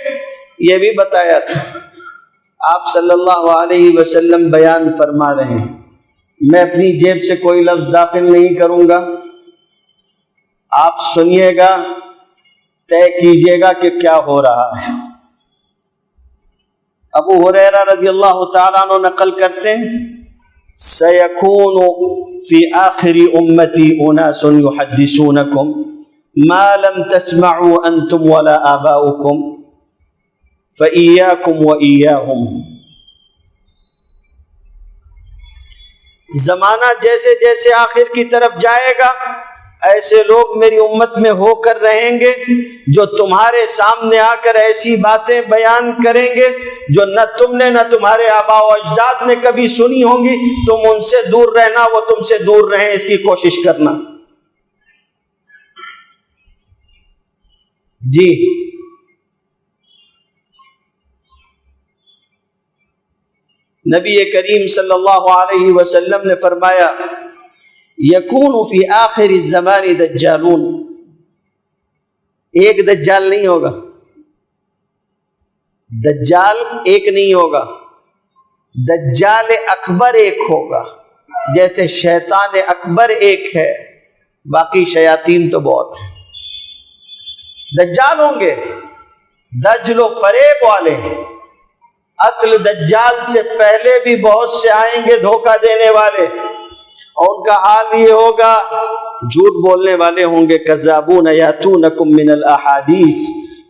Speaker 1: یہ بھی بتایا تھا۔ آپ صلی اللہ علیہ وسلم بیان فرما رہے ہیں، میں اپنی جیب سے کوئی لفظ داخل نہیں کروں گا، آپ سنیے گا، طے کیجئے گا کہ کیا ہو رہا ہے۔ ابو ہریرہ رضی اللہ تعالیٰ عنہ نقل کرتے ہیں، سَيَكُونُ فِي آخِرِ أُمَّتِي أُنَاسٌ يُحَدِّثُونَكُمْ مَا لَمْ تَسْمَعُوا أَنْتُمْ وَلَا آبَاؤُكُمْ فَإِيَّاكُمْ وَإِيَّاهُمْ۔ زمانہ جیسے جیسے آخر کی طرف جائے گا، ایسے لوگ میری امت میں ہو کر رہیں گے جو تمہارے سامنے آ کر ایسی باتیں بیان کریں گے جو نہ تم نے نہ تمہارے آباء و اجداد نے کبھی سنی ہوں گی۔ تم ان سے دور رہنا، وہ تم سے دور رہیں، اس کی کوشش کرنا۔ جی نبی کریم صلی اللہ علیہ وسلم نے فرمایا، یکون فی آخر الزمان دجالون، ایک دجال نہیں ہوگا، دجال ایک نہیں ہوگا، دجال اکبر ایک ہوگا۔ جیسے شیطان اکبر ایک ہے، باقی شیاطین تو بہت ہیں۔ دجال ہوں گے، دجل و فریب والے، اصل دجال سے پہلے بھی بہت سے آئیں گے دھوکہ دینے والے، اور ان کا حال یہ ہوگا، جھوٹ بولنے والے ہوں گے، کذابون یاتونکم من الاحادیث،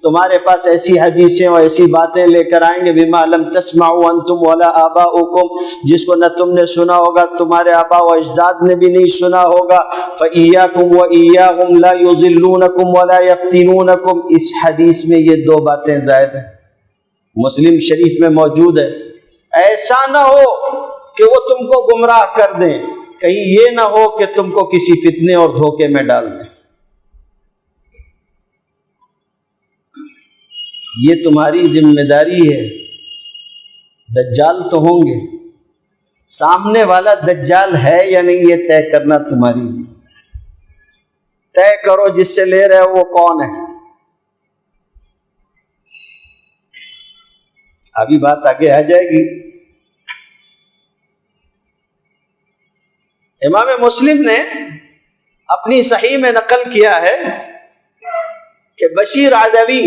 Speaker 1: تمہارے پاس ایسی حدیثیں اور ایسی باتیں لے کر آئیں گے، بما لم تسمعوا انتم ولا آباؤکم، جس کو نہ تم نے سنا ہوگا، تمہارے آباء و اجداد نے بھی نہیں سنا ہوگا۔ فإیاکم وإیاہم لا یضلونکم ولا یفتنونکم، اس حدیث میں یہ دو باتیں زائد ہیں، مسلم شریف میں موجود ہے۔ ایسا نہ ہو کہ وہ تم کو گمراہ کر دیں، کہیں یہ نہ ہو کہ تم کو کسی فتنے اور دھوکے میں ڈال دیں۔ یہ تمہاری ذمہ داری ہے۔ دجال تو ہوں گے، سامنے والا دجال ہے یا نہیں یہ طے کرنا تمہاری ذمہ داری۔ طے کرو جس سے لے رہے ہو وہ کون ہے۔ ابھی بات آگے آ جائے گی۔ امام مسلم نے اپنی صحیح میں نقل کیا ہے کہ بشیر عدوی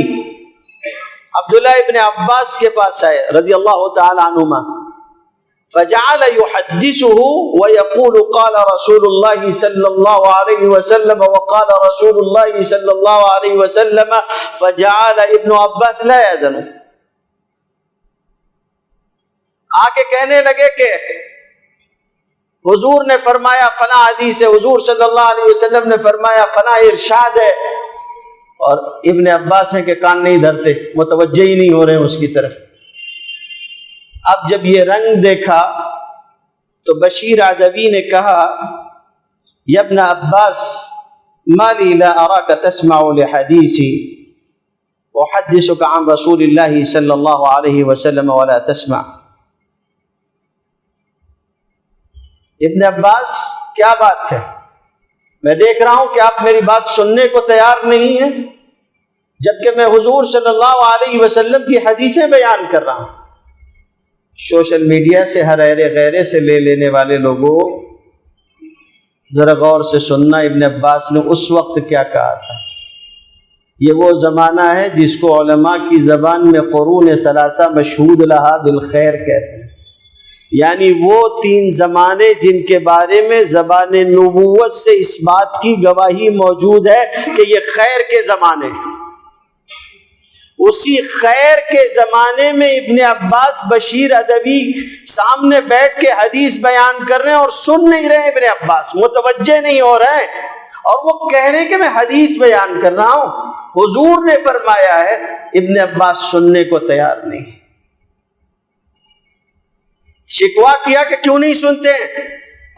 Speaker 1: عبداللہ ابن عباس کے پاس آئے رضی اللہ تعالی عنہما، فجعل يحدثه ويقول قال رسول الله صلی اللہ علیہ وسلم وقال رسول الله صلی اللہ علیہ وسلم، فجعل ابن عباس لا يأذن، آگے کہنے لگے کہ حضور نے فرمایا فلاں حدیث ہے، حضور صلی اللہ علیہ وسلم نے فرمایا فلاں ارشاد ہے، اور ابن عباس ہیں کہ کان نہیں دھرتے، متوجہ ہی نہیں ہو رہے ہیں اس کی طرف۔ اب جب یہ رنگ دیکھا تو بشیر عدوی نے کہا، یا ابن عباس ما لی لا اراک تسمع لحدیثی احدثک عن رسول اللہ صلی اللہ علیہ وسلم ولا تسمع۔ ابن عباس کیا بات ہے، میں دیکھ رہا ہوں کہ آپ میری بات سننے کو تیار نہیں ہیں، جبکہ میں حضور صلی اللہ علیہ وسلم کی حدیثیں بیان کر رہا ہوں۔ سوشل میڈیا سے ہر غیرے سے لے لینے والے لوگوں، ذرا غور سے سننا، ابن عباس نے اس وقت کیا کہا تھا۔ یہ وہ زمانہ ہے جس کو علماء کی زبان میں قرون ثلاثہ مشہود لہا بالخیر کہتے ہیں، یعنی وہ 3 زمانے جن کے بارے میں زبان نبوت سے اس بات کی گواہی موجود ہے کہ یہ خیر کے زمانے ہیں۔ اسی خیر کے زمانے میں ابن عباس بشیر ادبی سامنے بیٹھ کے حدیث بیان کر رہے ہیں اور سن نہیں رہے، ابن عباس متوجہ نہیں ہو رہے ہیں، اور وہ کہہ رہے ہیں کہ میں حدیث بیان کر رہا ہوں، حضور نے فرمایا ہے، ابن عباس سننے کو تیار نہیں۔ شکوا کیا کہ کیوں نہیں سنتے ہیں؟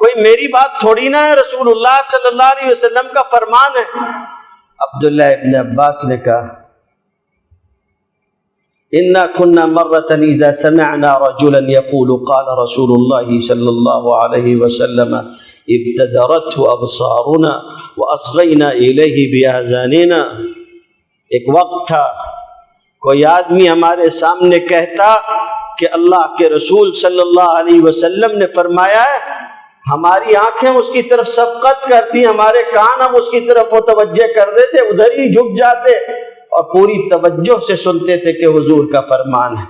Speaker 1: کوئی میری بات تھوڑی نہ ہے، رسول اللہ صلی اللہ علیہ وسلم کا فرمان ہے۔ عبداللہ ابن عباس نے کہا اِنَّا كُنَّا مَرَّةً إِذَا سَمِعْنَا رَجُلًا يَقُولُ قَالَ رَسُولُ اللَّهِ صَلَّى اللَّهُ عَلَيْهِ وَسَلَّمَ ابْتَدَرَتْهُ أَبْصَارُنَا وَأَصْغَيْنَا إِلَيْهِ بِآذَانِنَا۔ ایک وقت تھا کوئی آدمی ہمارے سامنے کہتا کہ اللہ کے رسول صلی اللہ علیہ وسلم نے فرمایا ہے، ہماری آنکھیں اس کی طرف سبقت کرتی، ہمارے کان ہم اس کی طرف متوجہ کر دیتے، ادھر ہی جھک جاتے اور پوری توجہ سے سنتے تھے کہ حضور کا فرمان ہے۔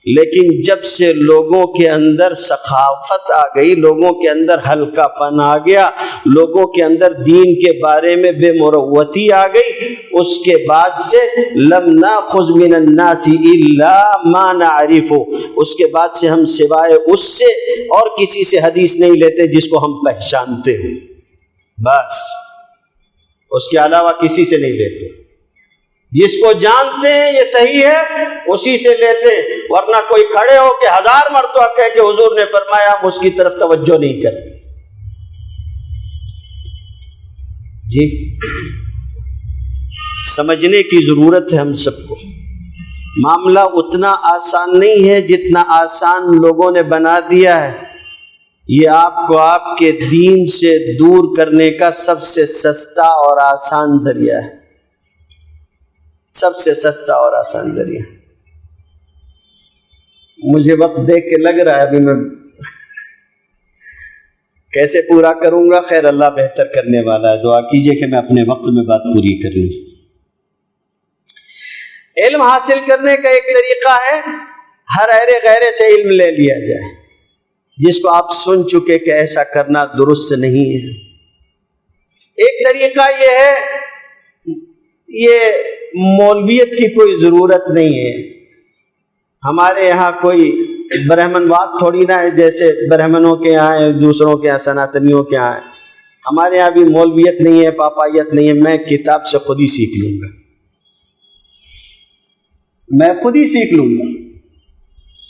Speaker 1: لیکن جب سے لوگوں کے اندر سخاوت آ گئی، لوگوں کے اندر ہلکا پن آ گیا، لوگوں کے اندر دین کے بارے میں بے مروتی آ گئی، اس کے بعد سے لم ناخذ من الناس الا ما نعرف، اس کے بعد سے ہم سوائے اس سے اور کسی سے حدیث نہیں لیتے جس کو ہم پہچانتے ہیں، بس اس کے علاوہ کسی سے نہیں لیتے۔ جس کو جانتے ہیں یہ صحیح ہے اسی سے لیتے، ورنہ کوئی کھڑے ہو کے 1000 مرتبہ کہہ کہ حضور نے فرمایا، ہم اس کی طرف توجہ نہیں کرتے۔ جی سمجھنے کی ضرورت ہے ہم سب کو، معاملہ اتنا آسان نہیں ہے جتنا آسان لوگوں نے بنا دیا ہے۔ یہ آپ کو آپ کے دین سے دور کرنے کا سب سے سستا اور آسان ذریعہ ہے، سب سے سستا اور آسان ذریعہ۔ مجھے وقت دیکھ کے لگ رہا ہے ابھی میں کیسے پورا کروں گا، خیر اللہ بہتر کرنے والا ہے، دعا کیجئے کہ میں اپنے وقت میں بات پوری کر لوں۔ علم حاصل کرنے کا ایک طریقہ ہے ہر غیرے سے علم لے لیا جائے، جس کو آپ سن چکے کہ ایسا کرنا درست نہیں ہے۔ ایک طریقہ یہ ہے، یہ مولویت کی کوئی ضرورت نہیں ہے، ہمارے یہاں کوئی برہمن واد تھوڑی نہ ہے جیسے برہمنوں کے یہاں ہے، دوسروں کے یہاں سناتنیوں کے یہاں ہے۔ ہمارے یہاں بھی مولویت نہیں ہے، پاپائیت نہیں ہے، میں کتاب سے خود ہی سیکھ لوں گا، میں خود ہی سیکھ لوں گا،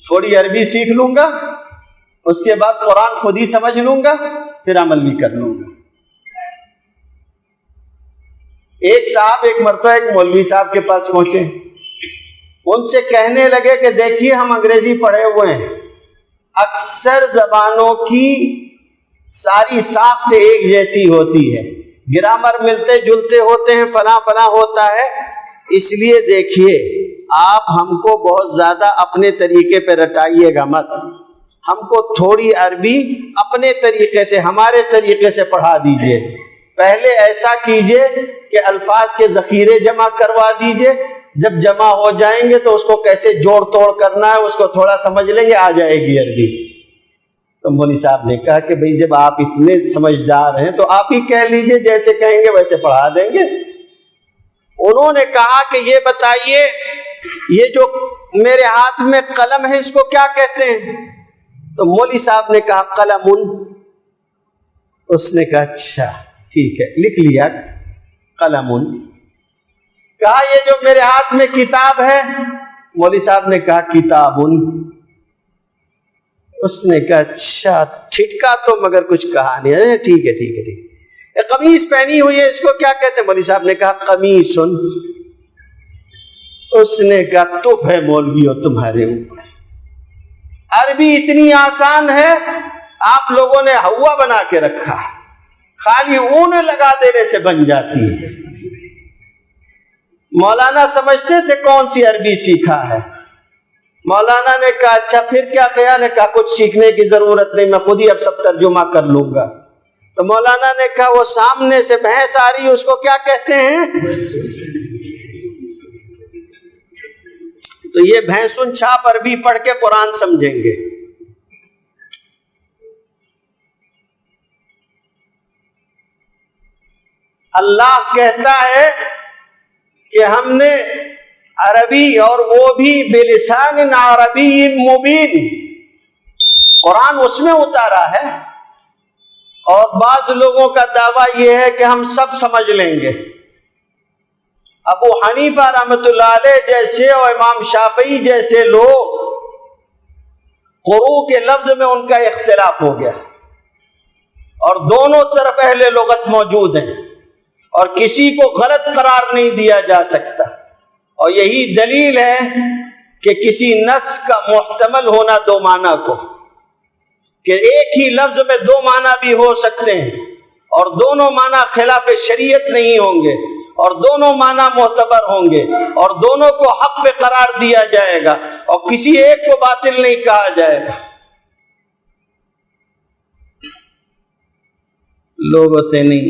Speaker 1: تھوڑی عربی سیکھ لوں گا، اس کے بعد قرآن خود ہی سمجھ لوں گا، پھر عمل بھی کر لوں گا۔ ایک صاحب ایک مرتبہ ایک مولوی صاحب کے پاس پہنچے، ان سے کہنے لگے کہ دیکھیے ہم انگریزی پڑھے ہوئے ہیں، اکثر زبانوں کی ساری ساخت ایک جیسی ہوتی ہے، گرامر ملتے جلتے ہوتے ہیں، فلاں فلاں ہوتا ہے، اس لیے دیکھیے آپ ہم کو بہت زیادہ اپنے طریقے پہ رٹائیے گا مت، ہم کو تھوڑی عربی اپنے طریقے سے، ہمارے طریقے سے پڑھا دیجئے۔ پہلے ایسا کیجئے کہ الفاظ کے ذخیرے جمع کروا دیجئے، جب جمع ہو جائیں گے تو اس کو کیسے جوڑ توڑ کرنا ہے اس کو تھوڑا سمجھ لیں گے، آ جائے گی عربی۔ تو مولوی صاحب نے کہا کہ بھئی جب آپ اتنے سمجھدار ہیں تو آپ ہی کہہ لیجئے، جیسے کہیں گے ویسے پڑھا دیں گے۔ انہوں نے کہا کہ یہ بتائیے یہ جو میرے ہاتھ میں قلم ہے اس کو کیا کہتے ہیں؟ تو مولوی صاحب نے کہا قلم۔ اس نے کہا اچھا ٹھیک ہے، لکھ لیا قلم۔ کہا یہ جو میرے ہاتھ میں کتاب ہے؟ مولوی صاحب نے کہا کتاب۔ اس نے کہا اچھا، ٹھٹکا تو مگر کچھ کہا نہیں، ٹھیک ہے ٹھیک ہے ٹھیک ہے۔ قمیص پہنی ہوئی ہے اس کو کیا کہتے ہیں؟ مولوی صاحب نے کہا قمیص۔ اس نے کہا تف ہے مولوی ہو تمہارے اوپر، عربی اتنی آسان ہے آپ لوگوں نے ہوا بنا کے رکھا، خالی اون لگا دینے سے بن جاتی ہے۔ مولانا سمجھتے تھے کون سی عربی سیکھا ہے، مولانا نے کہا اچھا پھر کیا خیال ہے؟ کہا کچھ سیکھنے کی ضرورت نہیں، میں خود ہی اب سب ترجمہ کر لوں گا۔ تو مولانا نے کہا وہ سامنے سے بھینس آ رہی ہے اس کو کیا کہتے ہیں؟ تو یہ بھینسن چھاپ عربی پڑھ کے قرآن سمجھیں گے۔ اللہ کہتا ہے کہ ہم نے عربی اور وہ بھی بلسان عربی مبین، قرآن اس میں اتارا ہے، اور بعض لوگوں کا دعویٰ یہ ہے کہ ہم سب سمجھ لیں گے۔ ابو حنیفہ رحمۃ اللہ علیہ جیسے اور امام شافعی جیسے لوگ قروء کے لفظ میں ان کا اختلاف ہو گیا، اور دونوں طرف اہل لغت موجود ہیں، اور کسی کو غلط قرار نہیں دیا جا سکتا، اور یہی دلیل ہے کہ کسی نص کا محتمل ہونا دو معنی کو، کہ ایک ہی لفظ میں دو معنی بھی ہو سکتے ہیں، اور دونوں معنی خلاف شریعت نہیں ہوں گے، اور دونوں معنی معتبر ہوں گے، اور دونوں کو حق پہ قرار دیا جائے گا، اور کسی ایک کو باطل نہیں کہا جائے گا۔ لوگ ہوتے نہیں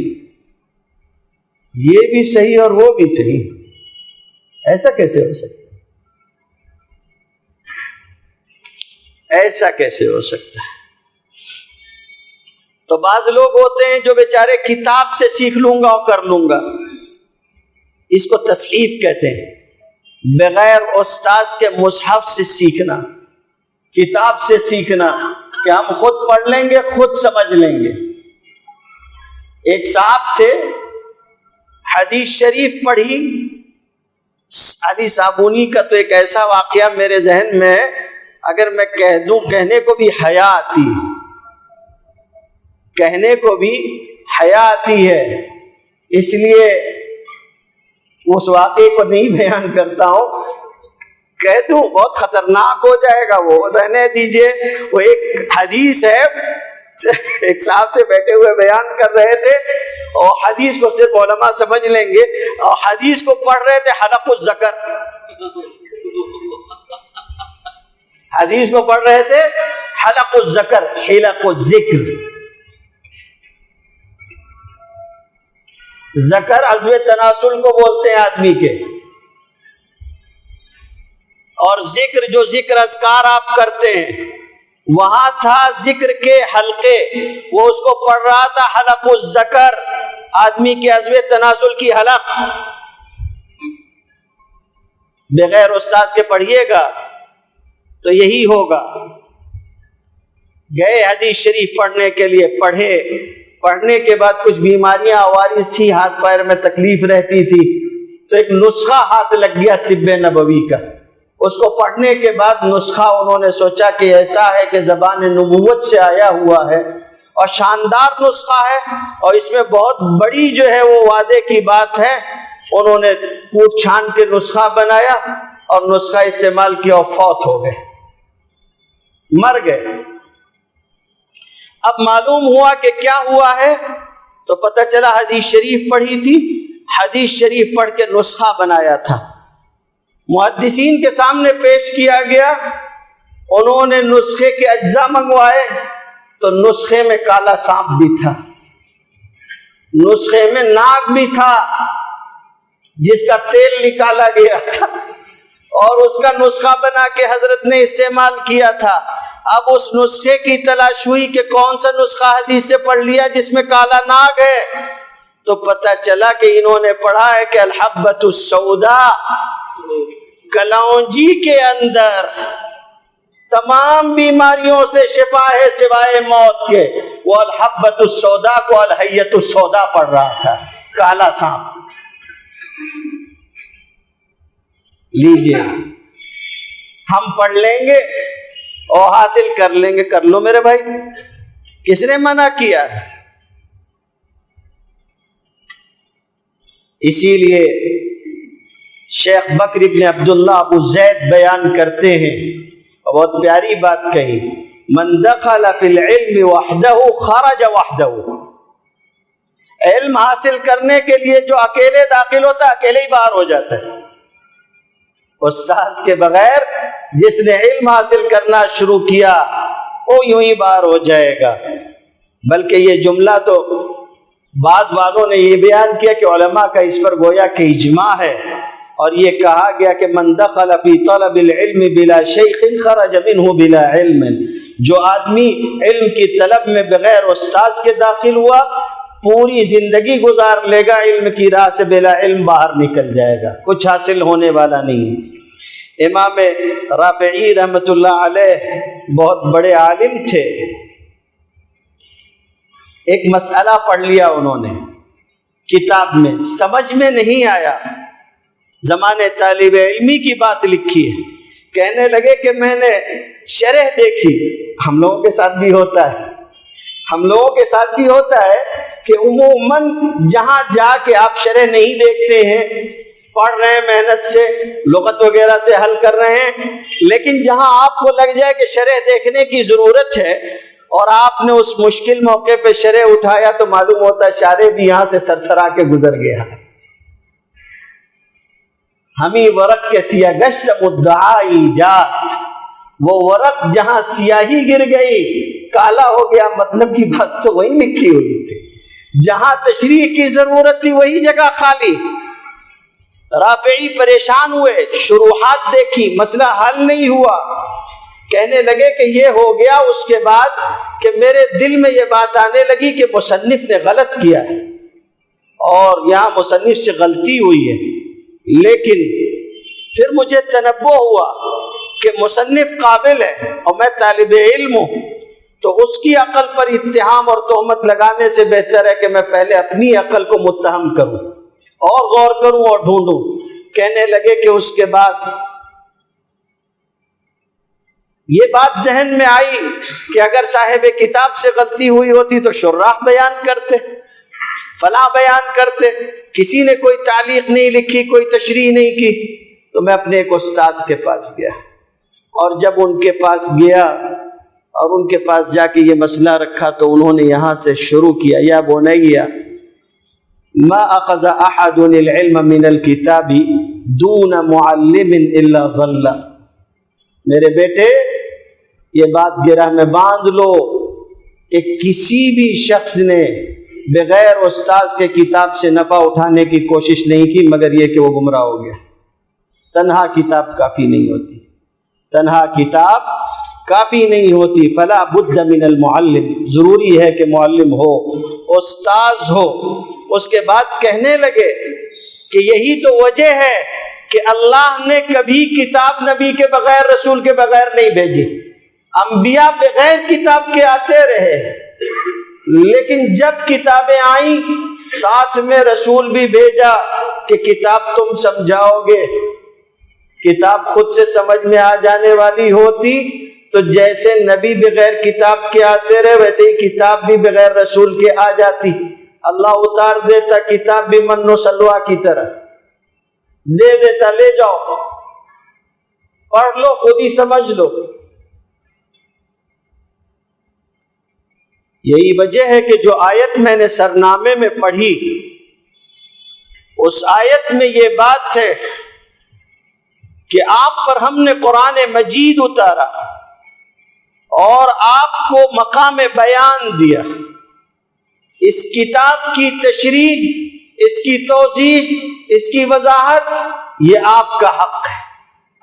Speaker 1: یہ بھی صحیح اور وہ بھی صحیح، ایسا کیسے ہو سکتا؟ ایسا کیسے ہو سکتا ہے؟ تو بعض لوگ ہوتے ہیں جو بیچارے کتاب سے سیکھ لوں گا اور کر لوں گا، اس کو تصحیف کہتے ہیں، بغیر استاذ کے مصحف سے سیکھنا، کتاب سے سیکھنا کہ ہم خود پڑھ لیں گے خود سمجھ لیں گے۔ ایک صاحب تھے، حدیث شریف پڑھی، علی صابونی کا تو ایک ایسا واقعہ میرے ذہن میں ہے، اگر میں کہہ دوں کہنے کو بھی حیا آتی ہے، کہنے کو بھی حیا آتی ہے، اس لیے اس واقعے کو نہیں بیان کرتا ہوں، کہہ دوں بہت خطرناک ہو جائے گا، وہ رہنے دیجئے۔ وہ ایک حدیث ہے، ایک صاحب تھے بیٹھے ہوئے بیان کر رہے تھے، اور حدیث کو صرف علماء سمجھ لیں گے، اور حدیث کو پڑھ رہے تھے حلق الذکر، حدیث کو پڑھ رہے تھے حلق الذکر، حلق الذکر، ذکر عضو تناسل کو بولتے ہیں آدمی کے، اور ذکر جو ذکر اذکار آپ کرتے ہیں، وہاں تھا ذکر کے حلقے، وہ اس کو پڑھ رہا تھا حلق الذکر، آدمی کے عضو تناسل کی حلق۔ بغیر استاذ کے پڑھیے گا تو یہی ہوگا۔ گئے حدیث شریف پڑھنے کے لیے، پڑھنے کے بعد کچھ بیماریاں عوارض تھی، ہاتھ پیر میں تکلیف رہتی تھی، تو ایک نسخہ ہاتھ لگ گیا طب نبوی کا، اس کو پڑھنے کے بعد نسخہ انہوں نے سوچا کہ ایسا ہے کہ زبان نبوت سے آیا ہوا ہے، اور شاندار نسخہ ہے، اور اس میں بہت بڑی جو ہے وہ وعدے کی بات ہے۔ انہوں نے کوٹ چھان کے نسخہ بنایا اور نسخہ استعمال کیا اور فوت ہو گئے، مر گئے۔ اب معلوم ہوا کہ کیا ہوا ہے، تو پتہ چلا حدیث شریف پڑھی تھی، حدیث شریف پڑھ کے نسخہ بنایا تھا، محدثین کے سامنے پیش کیا گیا، انہوں نے نسخے کے اجزاء منگوائے، تو نسخے میں کالا سانپ بھی تھا، نسخے میں ناگ بھی تھا جس کا تیل نکالا گیا تھا، اور اس کا نسخہ بنا کے حضرت نے استعمال کیا تھا۔ اب اس نسخے کی تلاش ہوئی کہ کون سا نسخہ حدیث سے پڑھ لیا جس میں کالا ناگ ہے، تو پتہ چلا کہ انہوں نے پڑھا ہے کہ الحبۃ السوداء، کلونجی کے اندر تمام بیماریوں سے شفا ہے سوائے موت کے۔ وہ الحبۃ السوداء کو الحیۃ السوداء پڑھ رہا تھا، کالا سانپ۔ لیجئے ہم پڑھ لیں گے اور حاصل کر لیں گے، کر لو میرے بھائی، کس نے منع کیا؟ اسی لیے شیخ بکر ابن عبداللہ ابو زید بیان کرتے ہیں، بہت پیاری بات کہی، من دخل فی العلم وحدہ خرج وحدہ، علم حاصل کرنے کے لیے جو اکیلے داخل ہوتا ہے اکیلے ہی باہر ہو جاتا ہے، استاذ کے بغیر جس نے علم حاصل کرنا شروع کیا وہ یوں ہی باہر ہو جائے گا۔ بلکہ یہ جملہ تو بعد والوں نے یہ بیان کیا کہ علماء کا اس پر گویا کہ اجماع ہے، اور یہ کہا گیا کہ من دخل فی طلب العلم بلا شیخ خرج منہ بلا علم، جو آدمی علم کی طلب میں بغیر استاذ کے داخل ہوا پوری زندگی گزار لے گا علم کی راہ سے، بلا علم باہر نکل جائے گا، کچھ حاصل ہونے والا نہیں ہے۔ امام رافعی رحمۃ اللہ علیہ بہت بڑے عالم تھے، ایک مسئلہ پڑھ لیا انہوں نے کتاب میں، سمجھ میں نہیں آیا، زمانے طالب علمی کی بات لکھی ہے، کہنے لگے کہ میں نے شرح دیکھی، ہم لوگوں کے ساتھ بھی ہوتا ہے، ہم لوگوں کے ساتھ بھی ہوتا ہے کہ عموماً جہاں جا کے آپ شرح نہیں دیکھتے ہیں، پڑھ رہے ہیں محنت سے، لغت وغیرہ سے حل کر رہے ہیں، لیکن جہاں آپ کو لگ جائے کہ شرح دیکھنے کی ضرورت ہے اور آپ نے اس مشکل موقع پہ شرح اٹھایا تو معلوم ہوتا ہے شارح بھی یہاں سے سرسرا کے گزر گیا۔ ہمیں ورق کے سیاہ گشت مدعائی جاست، وہ ورق جہاں سیاہی گر گئی کالا ہو گیا، مطلب کی بات تو وہی لکھی ہوئی تھی، جہاں تشریح کی ضرورت تھی وہی جگہ خالی۔ رافعی پریشان ہوئے، شروحات دیکھی، مسئلہ حل نہیں ہوا، کہنے لگے کہ یہ ہو گیا۔ اس کے بعد کہ میرے دل میں یہ بات آنے لگی کہ مصنف نے غلط کیا ہے اور یہاں مصنف سے غلطی ہوئی ہے، لیکن پھر مجھے تنبہ ہوا کہ مصنف قابل ہے اور میں طالب علم ہوں، تو اس کی عقل پر اتہام اور تہمت لگانے سے بہتر ہے کہ میں پہلے اپنی عقل کو متہم کروں اور غور کروں اور ڈھونڈوں۔ کہنے لگے کہ اس کے بعد یہ بات ذہن میں آئی کہ اگر صاحب کتاب سے غلطی ہوئی ہوتی تو شراح بیان کرتے، فلاں بیان کرتے، کسی نے کوئی تعلیق نہیں لکھی، کوئی تشریح نہیں کی، تو میں اپنے ایک استاذ کے پاس گیا، اور جب ان کے پاس گیا اور ان کے پاس جا کے یہ مسئلہ رکھا تو انہوں نے یہاں سے شروع کیا، یا بنیا ما اخذ احد العلم من الكتاب دون معلم الا ضل، میرے بیٹے یہ بات گرہ میں باندھ لو کہ کسی بھی شخص نے بغیر استاذ کے کتاب سے نفع اٹھانے کی کوشش نہیں کی مگر یہ کہ وہ گمراہ ہو گیا۔ تنہا کتاب کافی نہیں ہوتی، تنہا کتاب کافی نہیں ہوتی، فلا بد من المعلم، ضروری ہے کہ معلم ہو، استاذ ہو۔ اس کے بعد کہنے لگے کہ یہی تو وجہ ہے کہ اللہ نے کبھی کتاب نبی کے بغیر، رسول کے بغیر نہیں بھیجی۔ انبیاء بغیر کتاب کے آتے رہے، لیکن جب کتابیں آئیں ساتھ میں رسول بھی بھیجا کہ کتاب تم سمجھاؤ گے۔ کتاب خود سے سمجھ میں آ جانے والی ہوتی تو جیسے نبی بغیر کتاب کے آتے رہے ویسے ہی کتاب بھی بغیر رسول کے آ جاتی۔ اللہ اتار دیتا کتاب بھی من و سلوا کی طرح دے دیتا، لے جاؤ پڑھ لو، خود ہی سمجھ لو۔ یہی وجہ ہے کہ جو آیت میں نے سرنامے میں پڑھی اس آیت میں یہ بات ہے کہ آپ پر ہم نے قرآن مجید اتارا اور آپ کو مقام بیان دیا، اس کتاب کی تشریح، اس کی توضیح، اس کی وضاحت یہ آپ کا حق ہے،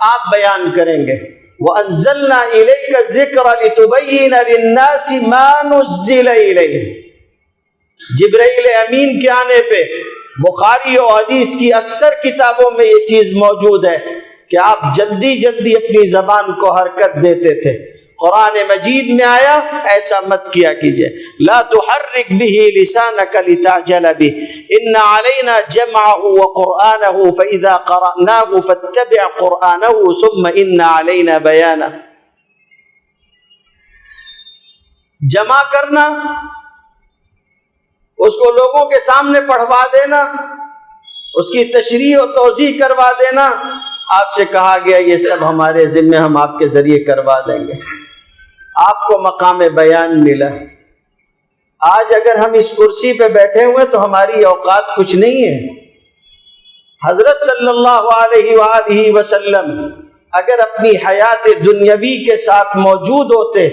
Speaker 1: آپ بیان کریں گے۔ وَأَنزَلْنَا إِلَيْكَ الذِّكْرَ لِتُبَيِّنَ لِلنَّاسِ مَا نُزِّلَ إِلَيْهِمْ۔ جبرائیل امین کے آنے پہ بخاری و حدیث کی اکثر کتابوں میں یہ چیز موجود ہے کہ آپ جلدی جلدی اپنی زبان کو حرکت دیتے تھے۔ قرآن مجید میں آیا ایسا مت کیا کیجئے، لا تحرک به لسانك لتعجل به ان علینا جمعه وقرآنه فاذا قرأناه فاتبع قرآنه ثم ان علینا بیانه۔ جمع کرنا، اس کو لوگوں کے سامنے پڑھوا دینا، اس کی تشریح و توضیح کروا دینا، آپ سے کہا گیا یہ سب ہمارے ذمہ، ہم آپ کے ذریعے کروا دیں گے۔ آپ کو مقام بیان ملا۔ آج اگر ہم اس کرسی پہ بیٹھے ہوئے تو ہماری اوقات کچھ نہیں ہے، حضرت صلی اللہ علیہ وآلہ وسلم اگر اپنی حیات دنیاوی کے ساتھ موجود ہوتے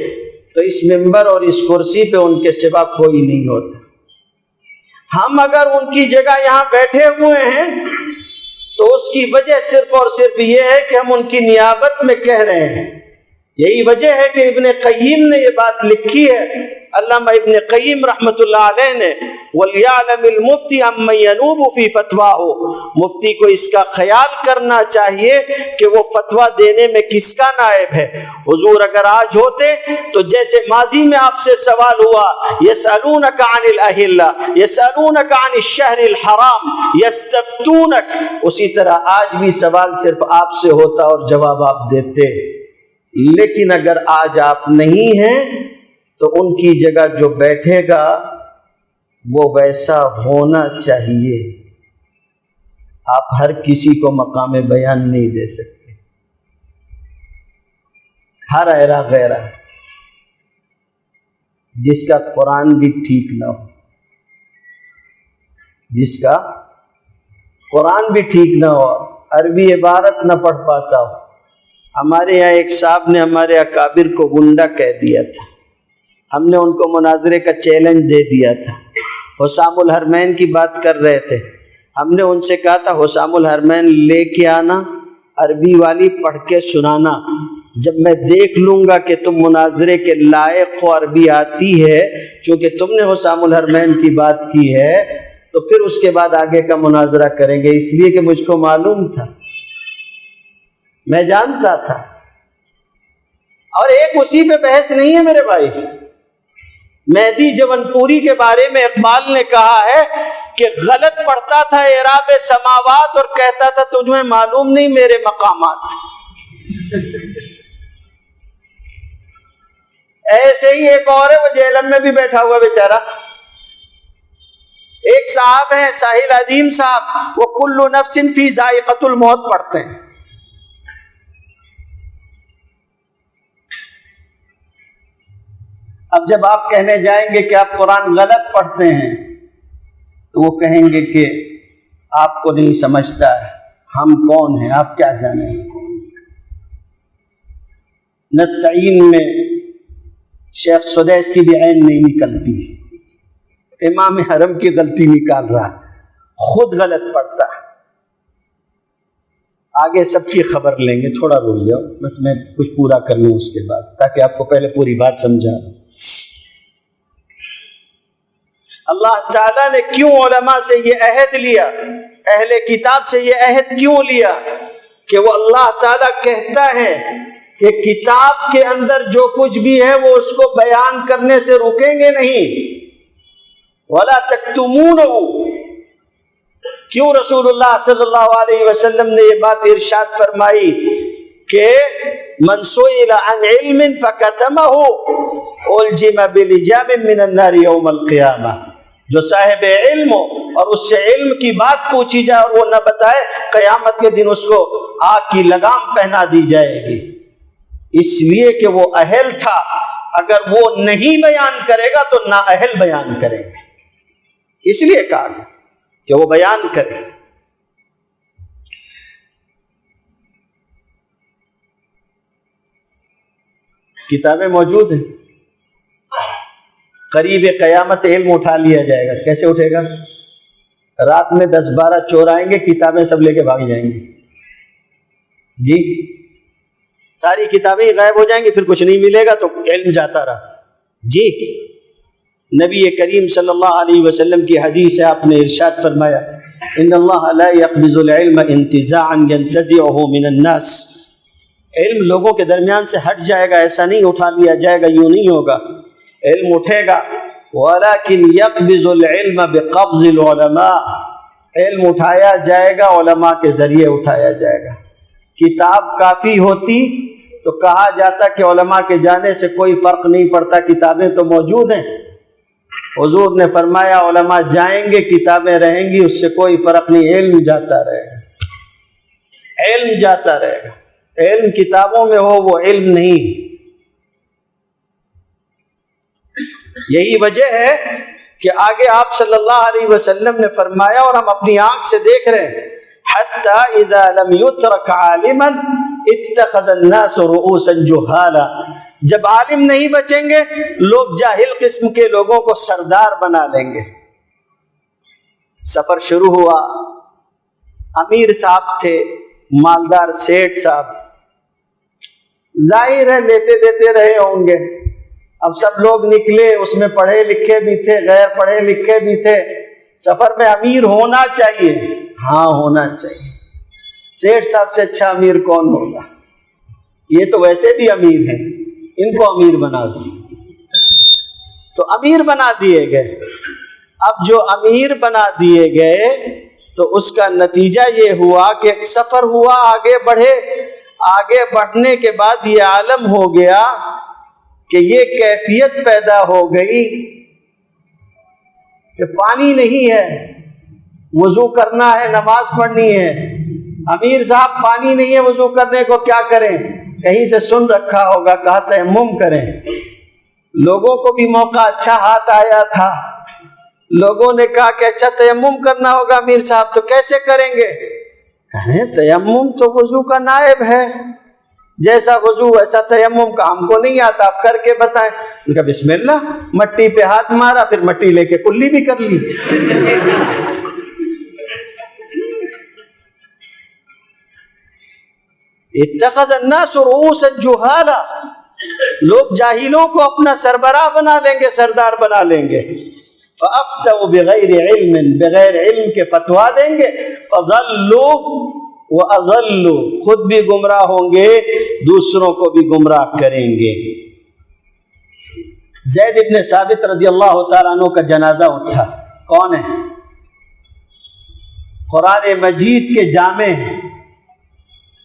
Speaker 1: تو اس منبر اور اس کرسی پہ ان کے سوا کوئی نہیں ہوتا. ہم اگر ان کی جگہ یہاں بیٹھے ہوئے ہیں تو اس کی وجہ صرف اور صرف یہ ہے کہ ہم ان کی نیابت میں کہہ رہے ہیں. یہی وجہ ہے کہ ابن قیم نے یہ بات لکھی ہے. علامہ ابن قیم رحمۃ اللہ علیہ نے وَلْيَعْلَمِ الْمُفْتِي عَمَّنْ يَنُوبُ فِي فَتْوَاهُ، مفتی کو اس کا خیال کرنا چاہیے کہ وہ فتویٰ دینے میں کس کا نائب ہے. حضور اگر آج ہوتے تو جیسے ماضی میں آپ سے سوال ہوا يَسْأَلُونَكَ عَنِ الْأَهِلَّةِ يَسْأَلُونَكَ عَنِ الشَّهْرِ الْحَرَامِ يَسْتَفْتُونَكَ، اسی طرح آج بھی سوال صرف آپ سے ہوتا اور جواب آپ دیتے. لیکن اگر آج آپ نہیں ہیں تو ان کی جگہ جو بیٹھے گا وہ ویسا ہونا چاہیے. آپ ہر کسی کو مقام بیان نہیں دے سکتے. ہر ایرا غیرہ جس کا قرآن بھی ٹھیک نہ ہو، جس کا قرآن بھی ٹھیک نہ ہو، عربی عبارت نہ پڑھ پاتا ہو. ہمارے یہاں ایک صاحب نے ہمارے اکابر کو گنڈا کہہ دیا تھا. ہم نے ان کو مناظرے کا چیلنج دے دیا تھا. حسام الحرمین کی بات کر رہے تھے. ہم نے ان سے کہا تھا حسام الحرمین لے کے آنا، عربی والی پڑھ کے سنانا. جب میں دیکھ لوں گا کہ تم مناظرے کے لائق و عربی آتی ہے، چونکہ تم نے حسام الحرمین کی بات کی ہے، تو پھر اس کے بعد آگے کا مناظرہ کریں گے. اس لیے کہ مجھ کو معلوم تھا، میں جانتا تھا. اور ایک اسی پہ بحث نہیں ہے میرے بھائی. مہدی جون پوری کے بارے میں اقبال نے کہا ہے کہ غلط پڑھتا تھا اعراب سماوات اور کہتا تھا تجھے معلوم نہیں میرے مقامات. ایسے ہی ایک اور ہے، وہ جہلم میں بھی بیٹھا ہوا بیچارہ. ایک صاحب ہیں ساحل عظیم صاحب، وہ کل نفس فی ذائقۃ الموت پڑھتے ہیں. اب جب آپ کہنے جائیں گے کہ آپ قرآن غلط پڑھتے ہیں تو وہ کہیں گے کہ آپ کو نہیں سمجھتا ہے، ہم کون ہیں، آپ کیا جانیں. نستعین میں شیخ سدیس کی بھی عین نہیں نکلتی، امام حرم کی غلطی نکال رہا، خود غلط پڑھتا. آگے سب کی خبر لیں گے، تھوڑا رک جاؤ بس میں کچھ پورا کر لوں اس کے بعد، تاکہ آپ کو پہلے پوری بات سمجھا دوں. اللہ تعالیٰ نے کیوں علماء سے یہ عہد لیا، اہل کتاب سے یہ عہد کیوں لیا؟ کہ وہ اللہ تعالیٰ کہتا ہے کہ کتاب کے اندر جو کچھ بھی ہے وہ اس کو بیان کرنے سے رکیں گے نہیں. وَلَا تَكْتُمُونَهُ. کیوں رسول اللہ صلی اللہ علیہ وسلم نے یہ بات ارشاد فرمائی کہ من سئل عن علم فكتمه الجم بلجام من النار يوم القیامہ. جو صاحب علم ہو اور اس سے علم کی بات پوچھی جائے اور وہ نہ بتائے، قیامت کے دن اس کو آگ کی لگام پہنا دی جائے گی. اس لیے کہ وہ اہل تھا، اگر وہ نہیں بیان کرے گا تو نااہل بیان کریں گے. اس لیے کہا گیا کہ وہ بیان کرے. کتابیں موجود ہیں. قریب قیامت علم اٹھا لیا جائے گا. کیسے اٹھے گا؟ رات میں 10-12 چور آئیں گے، کتابیں سب لے کے بھاگ جائیں گے. جی ساری کتابیں غائب ہو جائیں گی، پھر کچھ نہیں ملے گا تو علم جاتا رہا. جی نبی کریم صلی اللہ علیہ وسلم کی حدیث ہے، آپ نے ارشاد فرمایا ان اللہ لا يقبض العلم انتزاعا ينتزعه من الناس. علم لوگوں کے درمیان سے ہٹ جائے گا، ایسا نہیں اٹھا لیا جائے گا، یوں نہیں ہوگا. علم اٹھے گا. ولكن يقبض العلم بقبض العلماء. علم اٹھایا جائے گا، علماء کے ذریعے اٹھایا جائے گا. کتاب کافی ہوتی تو کہا جاتا کہ علماء کے جانے سے کوئی فرق نہیں پڑتا، کتابیں تو موجود ہیں. حضور نے فرمایا علماء جائیں گے، کتابیں رہیں گی، اس سے کوئی فرق نہیں، علم جاتا رہے گا. علم جاتا رہے گا. علم کتابوں میں ہو وہ علم نہیں. یہی وجہ ہے کہ آگے آپ صلی اللہ علیہ وسلم نے فرمایا، اور ہم اپنی آنکھ سے دیکھ رہے ہیں، حتی اذا لم يترك عالما اتخذ الناس رؤوسا جہالا، جب عالم نہیں بچیں گے لوگ جاہل قسم کے لوگوں کو سردار بنا لیں گے۔ سفر شروع ہوا، امیر صاحب تھے، مالدار سیٹھ صاحب، ظاہر ہے لیتے دیتے رہے ہوں گے۔ اب سب لوگ نکلے، اس میں پڑھے لکھے بھی تھے، غیر پڑھے لکھے بھی تھے۔ سفر میں امیر ہونا چاہیے، ہاں ہونا چاہیے، سیٹھ صاحب سے اچھا امیر کون ہوگا؟ یہ تو ویسے بھی امیر ہیں، ان کو امیر بنا دو۔ تو امیر بنا دیے گئے۔ اب جو امیر بنا دیے گئے تو اس کا نتیجہ یہ ہوا کہ سفر ہوا، آگے بڑھے، آگے بڑھنے کے بعد یہ عالم ہو گیا کہ یہ کیفیت پیدا ہو گئی کہ پانی نہیں ہے، وضو کرنا ہے، نماز پڑھنی ہے۔ امیر صاحب پانی نہیں ہے وضو کرنے کو، کیا کریں؟ کہیں سے سن رکھا ہوگا، کہا تیمم کریں۔ لوگوں کو بھی موقع اچھا ہاتھ آیا تھا، لوگوں نے کہا کہ اچھا تیمم کرنا ہوگا امیر صاحب، تو کیسے کریں گے؟ کہیں تیمم تو وضو کا نائب ہے، جیسا وضو ویسا تیمم کا ہم کو نہیں آتا، آپ کر کے بتائیں۔ ان کا بسم اللہ، مٹی پہ ہاتھ مارا، پھر مٹی لے کے کلی بھی کر لی۔ اتخذ الناس رؤوسا جہالا، لوگ جاہلوں کو اپنا سربراہ بنا لیں گے، سردار بنا لیں گے۔ فَأَفْتَوْا بِغَيْرِ عِلْمٍ، بغیر علم کے فتوا دیں گے۔ فَضَلُّوا وَأَضَلُّوا، خود بھی گمراہ ہوں گے، دوسروں کو بھی گمراہ کریں گے۔ زید ابن ثابت رضی اللہ تعالیٰ عنہ کا جنازہ اٹھا۔ کون ہے؟ قرآن مجید کے جامع ہیں۔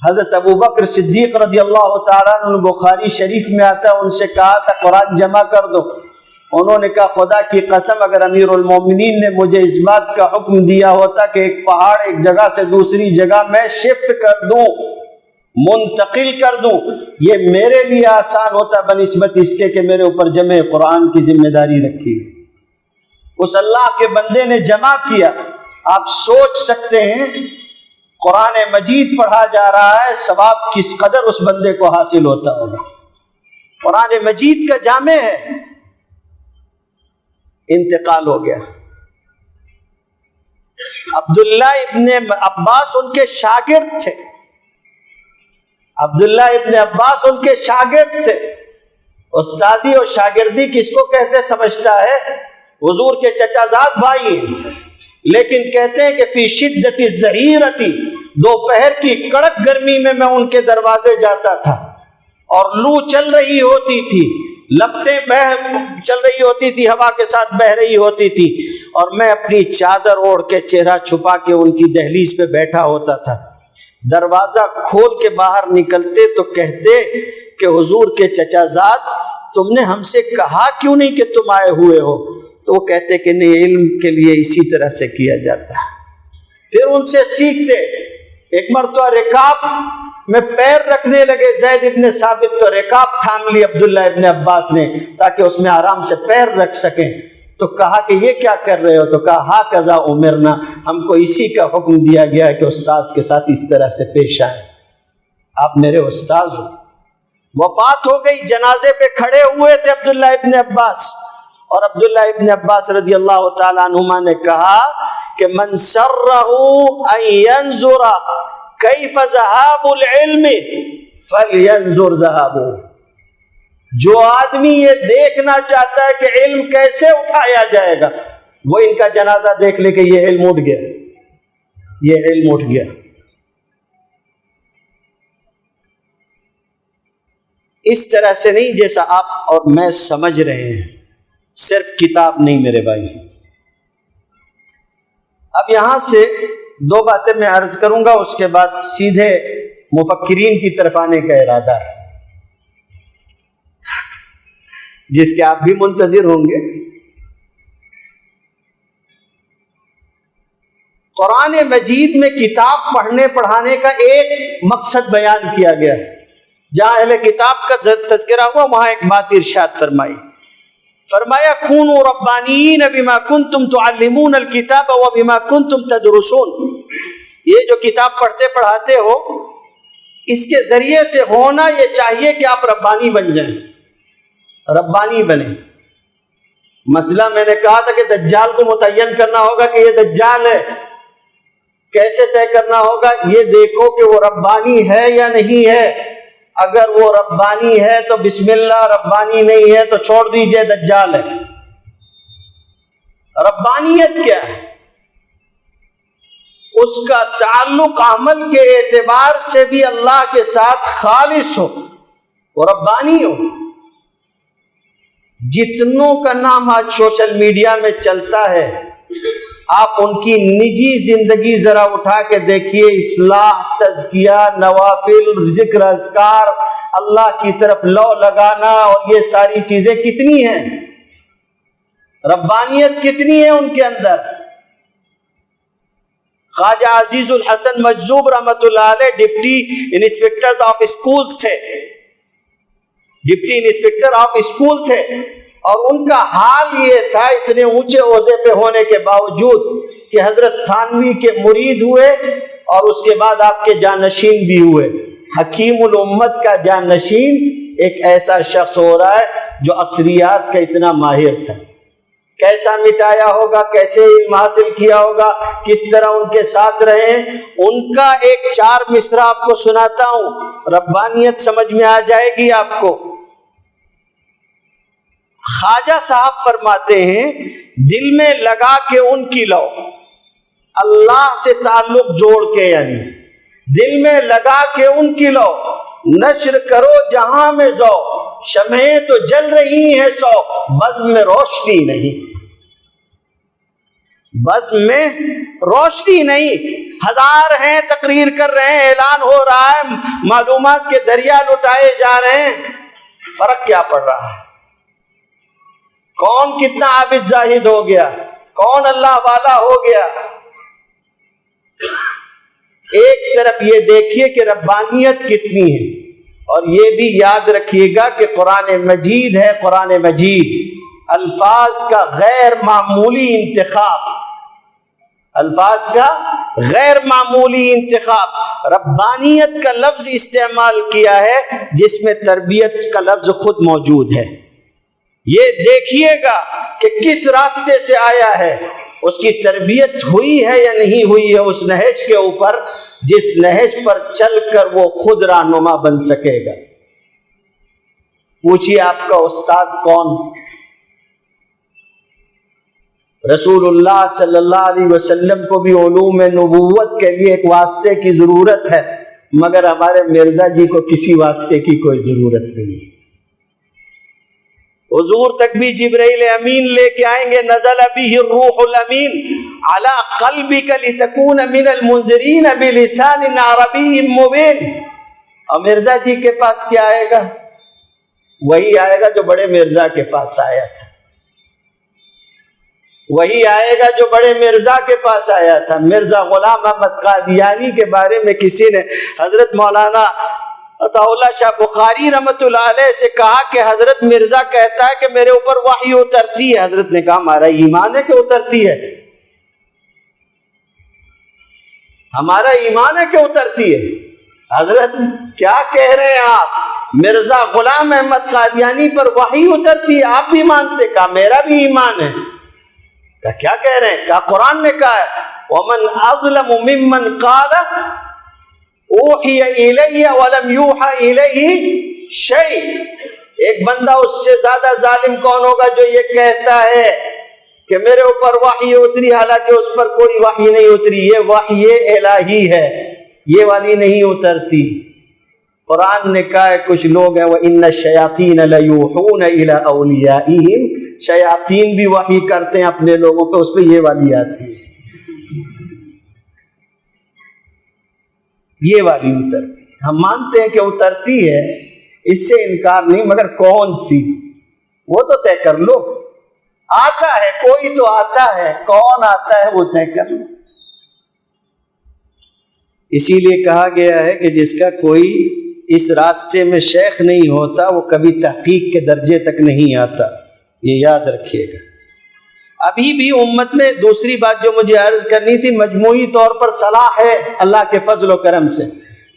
Speaker 1: حضرت ابو بکر صدیق رضی اللہ تعالیٰ عنہ، بخاری شریف میں آتا ہے، ان سے کہا تھا قرآن جمع کر دو۔ انہوں نے کہا خدا کی قسم اگر امیر المومنین نے مجھے اس بات کا حکم دیا ہوتا کہ ایک پہاڑ ایک جگہ سے دوسری جگہ میں شفٹ کر دوں، منتقل کر دوں، یہ میرے لیے آسان ہوتا بنسبت اس کے کہ میرے اوپر جمع قرآن کی ذمہ داری رکھی۔ اس اللہ کے بندے نے جمع کیا۔ آپ سوچ سکتے ہیں قرآن مجید پڑھا جا رہا ہے، ثواب کس قدر اس بندے کو حاصل ہوتا ہوگا۔ قرآن مجید کا جامع ہے۔ انتقال ہو گیا۔ عبداللہ ابن عباس ان کے شاگرد تھے، عبداللہ ابن عباس ان کے شاگرد تھے۔ استادی اور شاگردی کس کو کہتے سمجھتا ہے؟ حضور کے چچا زاد بھائی، لیکن کہتے ہیں کہ فی شدت الظہیرۃ، دوپہر کی کڑک گرمی میں ان کے دروازے جاتا تھا اور لو چل رہی ہوتی تھی، لپٹیں چل رہی ہوتی تھی، ہوا کے ساتھ بہ رہی ہوتی تھی، اور میں اپنی چادر اوڑھ کے چہرہ چھپا کے ان کی دہلیز پہ بیٹھا ہوتا تھا۔ دروازہ کھول کے باہر نکلتے تو کہتے کہ حضور کے چچا زاد تم نے ہم سے کہا کیوں نہیں کہ تم آئے ہوئے ہو؟ تو وہ کہتے کہ نہیں، علم کے لیے اسی طرح سے کیا جاتا ہے۔ پھر ان سے سیکھتے۔ ایک مرتبہ رکاب میں پیر رکھنے لگے زید ابن ثابت، تو رکاب تھام لی عبداللہ ابن عباس نے تاکہ اس میں آرام سے پیر رکھ سکیں۔ تو کہا کہ یہ کیا کر رہے ہو؟ تو کہا ہا کذا امرنا، ہم کو اسی کا حکم دیا گیا ہے کہ استاذ کے ساتھ اس طرح سے پیش آئیں، آپ میرے استاذ ہو۔ وفات ہو گئی، جنازے پہ کھڑے ہوئے تھے عبداللہ ابن عباس، اور عبداللہ ابن عباس رضی اللہ تعالیٰ عنہما نے کہا کہ من سرہ ان ینظر کیف ذہاب العلم فلینظر ذہابہ، جو آدمی یہ دیکھنا چاہتا ہے کہ علم کیسے اٹھایا جائے گا، وہ ان کا جنازہ دیکھ لے کہ یہ علم اٹھ گیا، یہ علم اٹھ گیا۔ اس طرح سے نہیں جیسا آپ اور میں سمجھ رہے ہیں، صرف کتاب نہیں میرے بھائی۔ اب یہاں سے دو باتیں میں عرض کروں گا، اس کے بعد سیدھے مفکرین کی طرف آنے کا ارادہ ہے، جس کے آپ بھی منتظر ہوں گے۔ قرآن مجید میں کتاب پڑھنے پڑھانے کا ایک مقصد بیان کیا گیا ہے۔ جہاں اہل کتاب کا تذکرہ ہوا وہاں ایک بات ارشاد فرمایا کونوا ربانیین بما کنتم تعلمون الکتاب وبما کنتم تدرسون، یہ جو کتاب پڑھتے پڑھاتے ہو، اس کے ذریعے سے ہونا یہ چاہیے کہ آپ ربانی بن جائیں، ربانی بنیں۔ مسئلہ میں نے کہا تھا کہ دجال کو متعین کرنا ہوگا کہ یہ دجال ہے، کیسے طے کرنا ہوگا؟ یہ دیکھو کہ وہ ربانی ہے یا نہیں ہے۔ اگر وہ ربانی ہے تو بسم اللہ، ربانی نہیں ہے تو چھوڑ دیجئے، دجال ہے۔ ربانیت کیا ہے؟ اس کا تعلق عمل کے اعتبار سے بھی اللہ کے ساتھ خالص ہو، وہ ربانی ہو۔ جتنوں کا نام آج سوشل میڈیا میں چلتا ہے، آپ ان کی نجی زندگی ذرا اٹھا کے دیکھیے، اصلاح، تزکیہ، نوافل، ذکر، اذکار، اللہ کی طرف لو لگانا، اور یہ ساری چیزیں کتنی ہیں؟ ربانیت کتنی ہے ان کے اندر؟ خواجہ عزیز الحسن مجذوب رحمۃ اللہ علیہ ڈپٹی انسپیکٹر آف اسکولز تھے، ڈپٹی انسپیکٹر آف اسکول تھے، اور ان کا حال یہ تھا، اتنے اونچے عہدے پہ ہونے کے باوجود، کہ حضرت تھانوی کے مرید ہوئے اور اس کے بعد آپ کے جانشین بھی ہوئے۔ حکیم الامت کا جانشین ایک ایسا شخص ہو رہا ہے جو عصریات کا اتنا ماہر تھا۔ کیسا مٹایا ہوگا، کیسے علم حاصل کیا ہوگا، کس طرح ان کے ساتھ رہے۔ ان کا ایک 4 مصرع آپ کو سناتا ہوں، ربانیت سمجھ میں آ جائے گی آپ کو۔ خواجہ صاحب فرماتے ہیں، دل میں لگا کے ان کی لو، اللہ سے تعلق جوڑ کے، یعنی دل میں لگا کے ان کی لو، نشر کرو جہاں میں ذو، شمعیں تو جل رہی ہیں 100، بزم میں روشنی نہیں، بزم میں روشنی نہیں۔ 1000 ہیں، تقریر کر رہے ہیں، اعلان ہو رہا ہے، معلومات کے دریا لٹائے جا رہے ہیں، فرق کیا پڑ رہا ہے؟ کون کتنا عابد زاہد ہو گیا، کون اللہ والا ہو گیا؟ ایک طرف یہ دیکھیے کہ ربانیت کتنی ہے، اور یہ بھی یاد رکھیے گا کہ قرآن مجید ہے، قرآن مجید الفاظ کا غیر معمولی انتخاب، الفاظ کا غیر معمولی انتخاب۔ ربانیت کا لفظ استعمال کیا ہے جس میں تربیت کا لفظ خود موجود ہے۔ یہ دیکھیے گا کہ کس راستے سے آیا ہے، اس کی تربیت ہوئی ہے یا نہیں ہوئی ہے اس نہج کے اوپر، جس نہج پر چل کر وہ خود رہنما بن سکے گا۔ پوچھیے آپ کا استاد کون؟ رسول اللہ صلی اللہ علیہ وسلم کو بھی علوم نبوت کے لیے ایک واسطے کی ضرورت ہے، مگر ہمارے مرزا جی کو کسی واسطے کی کوئی ضرورت نہیں ہے۔ حضور تک بھی جبرائیل امین لے کے آئیں گے، نزل به الروح الامین علی قلبک لتکون من المنذرین بلسان عربی مبین۔ اور مرزا جی کے پاس کیا آئے گا؟ وہی آئے گا جو بڑے مرزا کے پاس آیا تھا، وہی آئے گا جو بڑے مرزا کے پاس آیا تھا۔ مرزا غلام احمد قادیانی کے بارے میں کسی نے حضرت مولانا عطا اللہ شاہ بخاری رحمت اللہ علیہ سے کہا کہ حضرت مرزا کہتا ہے کہ میرے اوپر وحی اترتی ہے۔ حضرت نے کہا ہمارا ایمان ہے کہ اترتی ہے، ہمارا ایمان ہے کہ اترتی ہے۔ حضرت کیا کہہ رہے ہیں آپ؟ مرزا غلام احمد قادیانی پر وحی اترتی ہے، آپ بھی مانتے؟ کہا میرا بھی ایمان ہے۔ کہا کیا کہہ رہے ہیں؟ کہا قرآن نے کہا ہے وَمَنْ أَظْلَمُ مِمَّنْ قَالَ اوحی الیہ ولم یوحی الیہ شیء۔ ایک بندہ اس سے زیادہ ظالم کون ہوگا جو یہ کہتا ہے کہ میرے اوپر وحی اتری حالانکہ اس پر کوئی وحی نہیں اتری۔ یہ وحی الہی ہے، یہ والی نہیں اترتی۔ قرآن نے کہا ہے کچھ لوگ ہیں وَإِنَّ الشَّيَاطِينَ لَيُوحُونَ إِلَىٰ أَوْلِيَائِهِمْ، شیاطین بھی وحی کرتے ہیں اپنے لوگوں پہ، اس پہ یہ والی آتی ہے، یہ والی اترتی۔ ہم مانتے ہیں کہ اترتی ہے، اس سے انکار نہیں، مگر کون سی وہ تو طے کر لو۔ آتا ہے کوئی تو آتا ہے، کون آتا ہے وہ طے کر لو۔ اسی لیے کہا گیا ہے کہ جس کا کوئی اس راستے میں شیخ نہیں ہوتا وہ کبھی تحقیق کے درجے تک نہیں آتا، یہ یاد رکھیے گا۔ ابھی بھی امت میں دوسری بات جو مجھے عرض کرنی تھی، مجموعی طور پر صلاح ہے اللہ کے فضل و کرم سے،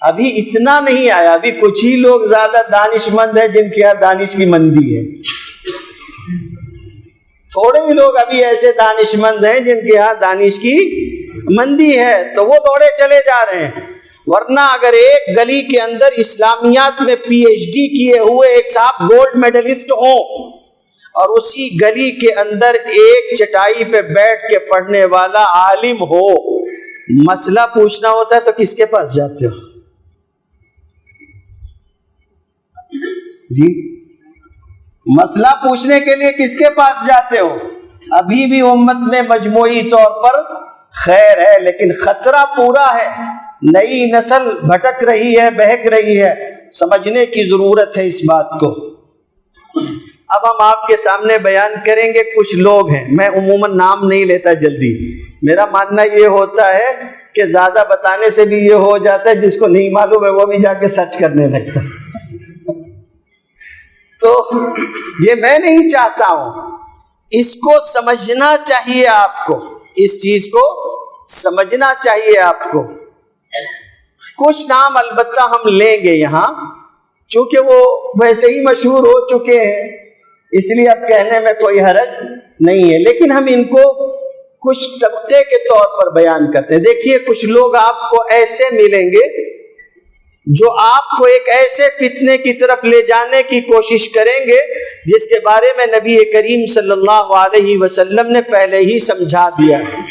Speaker 1: ابھی اتنا نہیں آیا، ابھی کچھ ہی لوگ زیادہ دانش مند ہیں جن کے یہاں دانش کی مندی ہے، تھوڑے ہی لوگ ابھی ایسے دانش مند ہیں جن کے یہاں دانش کی مندی ہے، تو وہ دوڑے چلے جا رہے ہیں۔ ورنہ اگر ایک گلی کے اندر اسلامیات میں پی ایچ ڈی کیے ہوئے ایک صاحب گولڈ میڈلسٹ ہوں اور اسی گلی کے اندر ایک چٹائی پہ بیٹھ کے پڑھنے والا عالم ہو، مسئلہ پوچھنا ہوتا ہے تو کس کے پاس جاتے ہو؟ جی، مسئلہ پوچھنے کے لیے کس کے پاس جاتے ہو؟ ابھی بھی امت میں مجموعی طور پر خیر ہے، لیکن خطرہ پورا ہے، نئی نسل بھٹک رہی ہے، بہک رہی ہے، سمجھنے کی ضرورت ہے اس بات کو۔ اب ہم آپ کے سامنے بیان کریں گے، کچھ لوگ ہیں، میں عموماً نام نہیں لیتا جلدی، میرا ماننا یہ ہوتا ہے کہ زیادہ بتانے سے بھی یہ ہو جاتا ہے جس کو نہیں معلوم ہے وہ بھی جا کے سرچ کرنے لگتا ہے، تو یہ میں نہیں چاہتا ہوں، اس کو سمجھنا چاہیے آپ کو، اس چیز کو سمجھنا چاہیے آپ کو۔ کچھ نام البتہ ہم لیں گے یہاں، چونکہ وہ ویسے ہی مشہور ہو چکے ہیں، اس لیے اب کہنے میں کوئی حرج نہیں ہے، لیکن ہم ان کو کچھ طبقے کے طور پر بیان کرتے ہیں۔ دیکھیے، کچھ لوگ آپ کو ایسے ملیں گے جو آپ کو ایک ایسے فتنے کی طرف لے جانے کی کوشش کریں گے جس کے بارے میں نبی کریم صلی اللہ علیہ وسلم نے پہلے ہی سمجھا دیا ہے،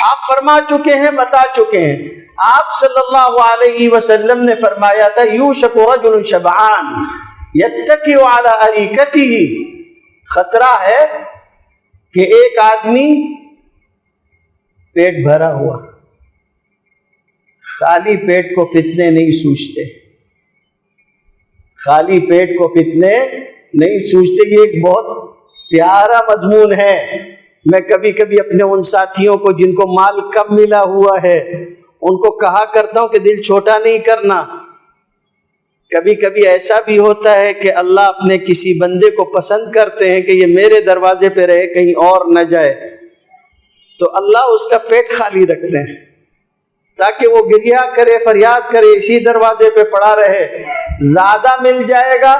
Speaker 1: آپ فرما چکے ہیں، بتا چکے ہیں۔ آپ صلی اللہ علیہ وسلم نے فرمایا تھا، یوشک رجل شبعان یتکی علی اریکتہ، خطرہ ہے کہ ایک آدمی پیٹ بھرا ہوا، خالی پیٹ کو فتنے نہیں سوچتے، خالی پیٹ کو فتنے نہیں سوچتے۔ یہ ایک بہت پیارا مضمون ہے، میں کبھی کبھی اپنے ان ساتھیوں کو جن کو مال کم ملا ہوا ہے ان کو کہا کرتا ہوں کہ دل چھوٹا نہیں کرنا، کبھی کبھی ایسا بھی ہوتا ہے کہ اللہ اپنے کسی بندے کو پسند کرتے ہیں کہ یہ میرے دروازے پہ رہے، کہیں اور نہ جائے، تو اللہ اس کا پیٹ خالی رکھتے ہیں تاکہ وہ گریہ کرے، فریاد کرے، اسی دروازے پہ پڑا رہے، زیادہ مل جائے گا۔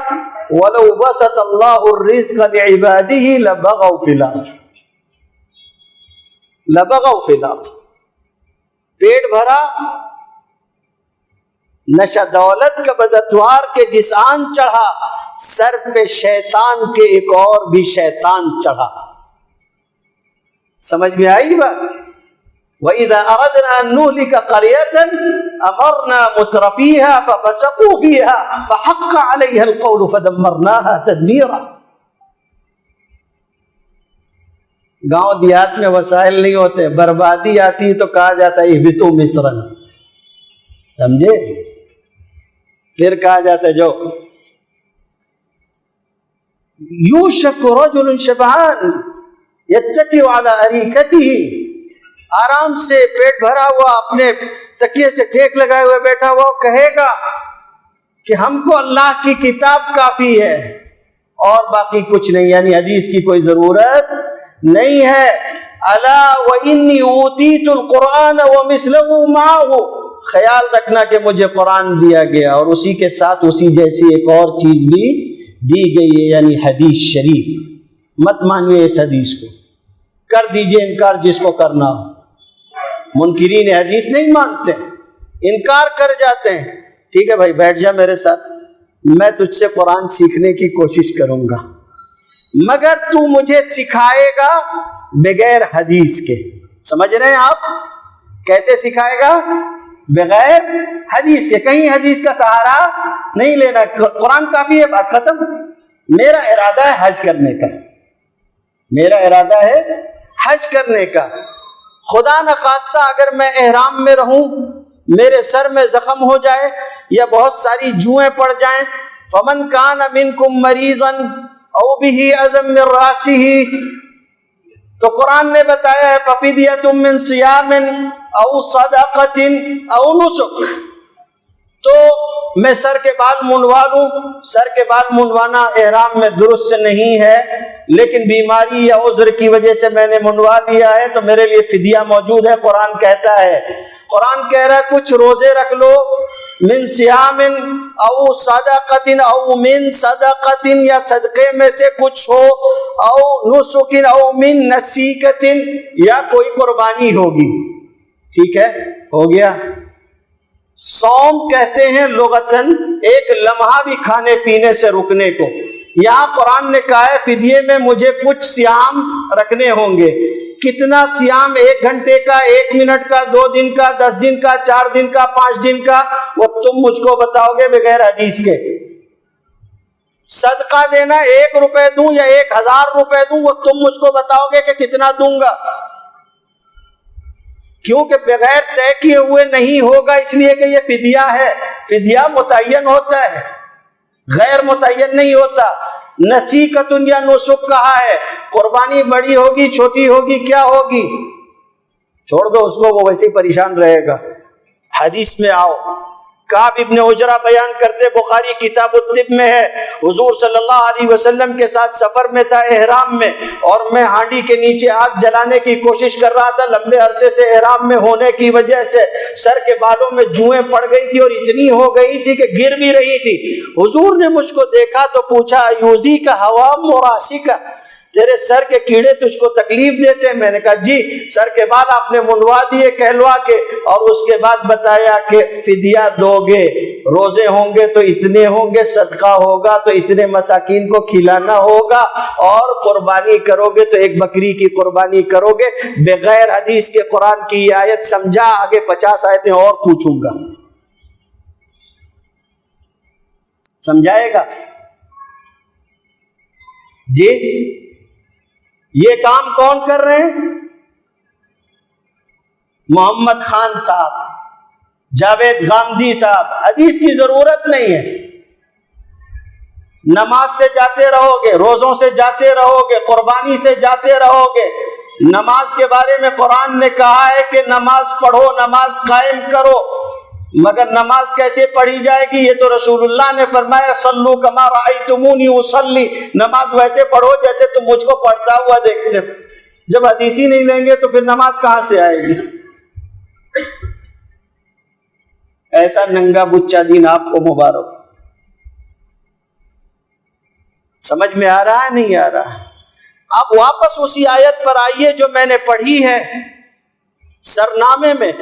Speaker 1: وَلَوْ بَسَطَ اللَّهُ الرِّزْقَ لِعِبَادِهِ لَبَغَوْا فِي الْأَرْضِ، لَبَغَوْا فِي الْأَرْضِ، پیٹ بھرا، نشہ دولت کا بداتوار کے جس آن چڑھا، سر پہ شیطان کے ایک اور بھی شیطان چڑھا۔ سمجھ میں آئی بات؟ وَإِذَا أَرَدْنَا أَن نُهْلِكَ قَرْيَةً أَمَرْنَا مُتْرَفِيهَا فَفَسَقُوا فِيهَا فَحَقَّ عَلَيْهَا الْقَوْلُ فَدَمَّرْنَاهَا تَدْمِيرًا۔ گاؤں دیہات میں وسائل نہیں ہوتے، بربادی آتی ہے تو کہا جاتا ہے اہبطوا مصرا، سمجھے؟ پھر کہا جاتا ہے جو یوشک رجل شبعان یتکی علی اریکتہ، آرام سے پیٹ بھرا ہوا اپنے تکیے سے ٹیک لگائے ہوئے بیٹھا ہوا، وہ کہے گا کہ ہم کو اللہ کی کتاب کافی ہے اور باقی کچھ نہیں، یعنی حدیث کی کوئی ضرورت نہیں ہے۔ الا وانی اوتیت القرآن ومثلہ معہ، خیال رکھنا کہ مجھے قرآن دیا گیا اور اسی کے ساتھ اسی جیسی ایک اور چیز بھی دی گئی ہے، یعنی حدیث شریف۔ مت مانیے اس حدیث کو، کر دیجئے انکار جس کو کرنا ہو۔ منکرین حدیث نہیں مانتے، انکار کر جاتے ہیں، ٹھیک ہے بھائی بیٹھ جا میرے ساتھ، میں تجھ سے قرآن سیکھنے کی کوشش کروں گا، مگر تو مجھے سکھائے گا بغیر حدیث کے۔ سمجھ رہے ہیں آپ؟ کیسے سکھائے گا؟ بغیر حدیث کے، کہیں حدیث کا سہارا نہیں لینا، قرآن کافی ہے، بات ختم۔ میرا ارادہ ہے حج کرنے کا، میرا ارادہ ہے حج کرنے کا، خدا نخواستہ اگر میں احرام میں رہوں، میرے سر میں زخم ہو جائے یا بہت ساری جوئیں پڑ جائیں، فمن کان منکم مریضا او به اذى من راسه، تو قرآن نے بتایا ہے ففدیۃ من صیام او صدقۃ او نسک، تو میں سر کے بال منڈوا لوں؟ سر کے بال منڈوانا احرام میں درست نہیں ہے، لیکن بیماری یا عذر کی وجہ سے میں نے منڈوا لیا ہے تو میرے لیے فدیہ موجود ہے۔ قرآن کہتا ہے، قرآن کہہ رہا ہے کچھ روزے رکھ لو، من صیام او صدقۃ او من صدقۃ، یا صدقے میں سے کچھ ہو، او نسک او من نسیکۃ، یا کوئی قربانی ہوگی۔ ٹھیک ہے، ہو گیا۔ صوم کہتے ہیں لغتاً ایک لمحہ بھی کھانے پینے سے رکنے کو۔ یہاں قرآن نے کہا ہے فدیے میں مجھے کچھ صیام رکھنے ہوں گے۔ کتنا صیام؟ 1 گھنٹے کا، 1 منٹ کا، 2 دن کا، 10 دن کا، 4 دن کا، 5 دن کا، وہ تم مجھ کو بتاؤ گے بغیر حدیث کے۔ صدقہ دینا 1 روپے دوں یا 1000 روپے دوں، وہ تم مجھ کو بتاؤ گے کہ کتنا دوں گا، کیونکہ بغیر طے کیے ہوئے نہیں ہوگا، اس لیے کہ یہ فدیہ ہے۔ فدیہ متعین ہوتا ہے، غیر متعین نہیں ہوتا۔ نسیکۃ یا نسک کہا ہے، قربانی بڑی ہوگی چھوٹی ہوگی کیا ہوگی، چھوڑ دو اس کو، وہ ویسے ہی پریشان رہے گا۔ حدیث میں آؤ، کعب ابن عجرہ بیان کرتے، بخاری کتاب الطب میں ہے، حضور صلی اللہ علیہ وسلم کے ساتھ سفر میں تھا احرام میں، اور میں ہانڈی کے نیچے آگ جلانے کی کوشش کر رہا تھا، لمبے عرصے سے احرام میں ہونے کی وجہ سے سر کے بالوں میں جوئیں پڑ گئی تھی اور اتنی ہو گئی تھی کہ گر بھی رہی تھی۔ حضور نے مجھ کو دیکھا تو پوچھا، ایوزی کا حوام موراسی کا، تیرے سر کے کیڑے تجھ کو تکلیف دیتے ہیں؟ میں نے کہا جی۔ سر کے بال آپ نے منڈوا دیے کہلوا کے، اور اس کے بعد بتایا کہ فدیہ دو گے، روزے ہوں گے تو اتنے ہوں گے، صدقہ ہوگا تو اتنے مساکین کو کھلانا ہوگا، اور قربانی کرو گے تو 1 بکری کی قربانی کرو گے۔ بغیر حدیث کے قرآن کی یہ آیت سمجھا، آگے 50 آیتیں اور پوچھوں گا، سمجھائے گا جی؟ یہ کام کون کر رہے ہیں؟ محمد خان صاحب، جاوید غامدی صاحب۔ حدیث کی ضرورت نہیں ہے، نماز سے جاتے رہو گے، روزوں سے جاتے رہو گے، قربانی سے جاتے رہو گے۔ نماز کے بارے میں قرآن نے کہا ہے کہ نماز پڑھو، نماز قائم کرو، مگر نماز کیسے پڑھی جائے گی؟ یہ تو رسول اللہ نے فرمایا، صلو کما رأیتمونی اصلی، نماز ویسے پڑھو جیسے تم مجھ کو پڑھتا ہوا دیکھتے ہو۔ جب حدیث ہی نہیں لیں گے تو پھر نماز کہاں سے آئے گی؟ ایسا ننگا بچہ دین آپ کو مبارک۔ سمجھ میں آ رہا ہے نہیں آ رہا؟ اب واپس اسی آیت پر آئیے جو میں نے پڑھی ہے سرنامے میں۔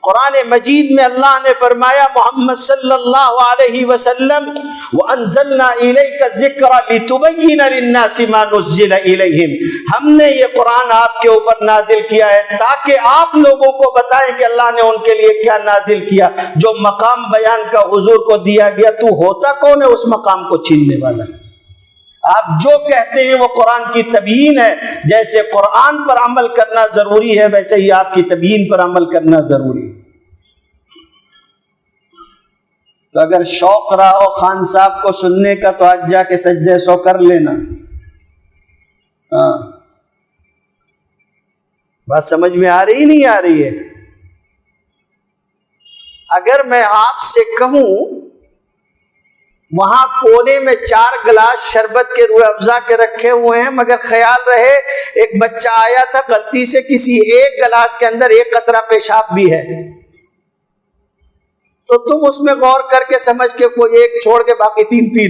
Speaker 1: قرآن مجید میں اللہ نے فرمایا، محمد صلی اللہ علیہ وسلم، وَأَنزَلْنَا إِلَيْكَ الذِّكْرَ لِتُبَيِّنَ لِلنَّاسِ مَا نُزِّلَ إِلَيْهِمْ، ہم نے یہ قرآن آپ کے اوپر نازل کیا ہے تاکہ آپ لوگوں کو بتائیں کہ اللہ نے ان کے لیے کیا نازل کیا۔ جو مقام بیان کا حضور کو دیا گیا، تو ہوتا کون ہے اس مقام کو چھیننے والا؟ آپ جو کہتے ہیں وہ قرآن کی تبیین ہے۔ جیسے قرآن پر عمل کرنا ضروری ہے، ویسے ہی آپ کی تبیین پر عمل کرنا ضروری ہے۔ تو اگر شوق رہا ہو خان صاحب کو سننے کا تو آج جا کے سجدے سو کر لینا۔ ہاں، بات سمجھ میں آ رہی نہیں آ رہی ہے؟ اگر میں آپ سے کہوں وہاں کونے میں 4 گلاس شربت کے روح افزا کے رکھے ہوئے ہیں، مگر خیال رہے ایک بچہ آیا تھا غلطی سے، کسی ایک گلاس کے اندر 1 قطرہ پیشاب بھی ہے، تو تم اس میں غور کر کے سمجھ کے کوئی ایک چھوڑ کے باقی 3 پی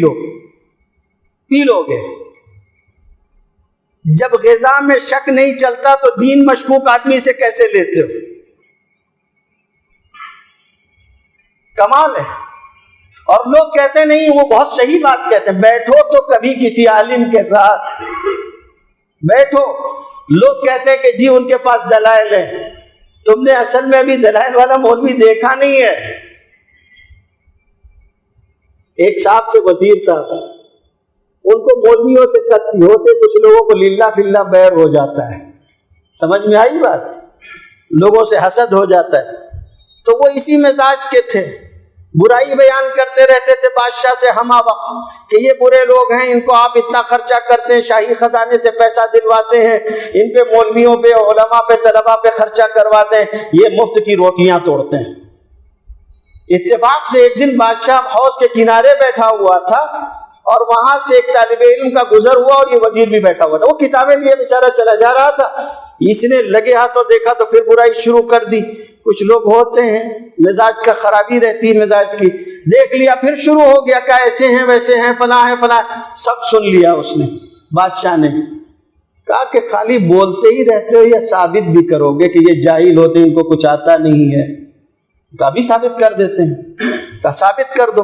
Speaker 1: لو گے۔ جب غذا میں شک نہیں چلتا تو دین مشکوک آدمی سے کیسے لیتے ہو؟ کمال ہے۔ اور لوگ کہتے نہیں، وہ بہت صحیح بات کہتے ہیں، بیٹھو تو کبھی کسی عالم کے ساتھ بیٹھو۔ لوگ کہتے ہیں کہ جی ان کے پاس دلائل ہیں، تم نے اصل میں ابھی دلائل والا مولوی دیکھا نہیں ہے۔ ایک صاحب سے وزیر صاحب، ان کو مولویوں سے کتی ہوتے، کچھ لوگوں کو للہ فلہ بیر ہو جاتا ہے، سمجھ میں آئی بات؟ لوگوں سے حسد ہو جاتا ہے، تو وہ اسی مزاج کے تھے، برائی بیان کرتے رہتے تھے بادشاہ سے ہمہ وقت کہ یہ برے لوگ ہیں، ان کو آپ اتنا خرچہ کرتے ہیں، شاہی خزانے سے پیسہ دلواتے ہیں، ان پہ مولویوں پہ، علماء پہ، طلباء پہ خرچہ کرواتے ہیں، یہ مفت کی روٹیاں توڑتے ہیں۔ اتفاق سے ایک دن بادشاہ حوض کے کنارے بیٹھا ہوا تھا اور وہاں سے ایک طالب علم کا گزر ہوا اور یہ وزیر بھی بیٹھا ہوا تھا. وہ کتابیں لیے بیچارہ چلا جا رہا تھا. اس نے لگے ہاتھوں دیکھا تو پھر برائی شروع کر دی. کچھ لوگ ہوتے ہیں مزاج کا خرابی رہتی ہے مزاج کی, دیکھ لیا پھر شروع ہو گیا کہ ایسے ہیں ویسے ہیں فلاں ہیں فلاں. سب سن لیا اس نے. بادشاہ نے کہا کہ خالی بولتے ہی رہتے ہو یا ثابت بھی کرو گے کہ یہ جاہل ہوتے ہیں ان کو کچھ آتا نہیں ہے؟ کہا بھی ثابت کر دیتے ہیں. کہا ثابت کر دو.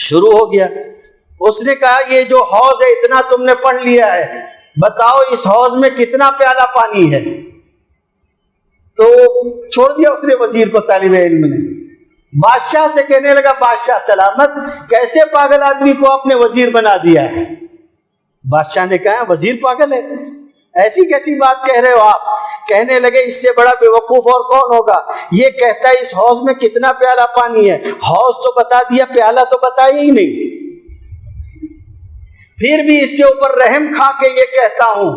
Speaker 1: شروع ہو گیا. اس نے کہا یہ جو حوض ہے اتنا تم نے پڑھ لیا ہے, بتاؤ اس حوض میں کتنا پیالہ پانی ہے؟ تو چھوڑ دیا اس نے وزیر کو, طالب علم نے. بادشاہ سے کہنے لگا بادشاہ سلامت, کیسے پاگل آدمی کو آپ نے وزیر بنا دیا ہے؟ بادشاہ نے کہا وزیر پاگل ہے, ایسی کیسی بات کہہ رہے ہو آپ؟ کہنے لگے اس سے بڑا بے وقوف اور کون ہوگا, یہ کہتا ہے اس حوض میں کتنا پیالہ پانی ہے, حوض تو بتا دیا پیالہ تو بتایا ہی نہیں. پھر بھی اس کے اوپر رحم کھا کے یہ کہتا ہوں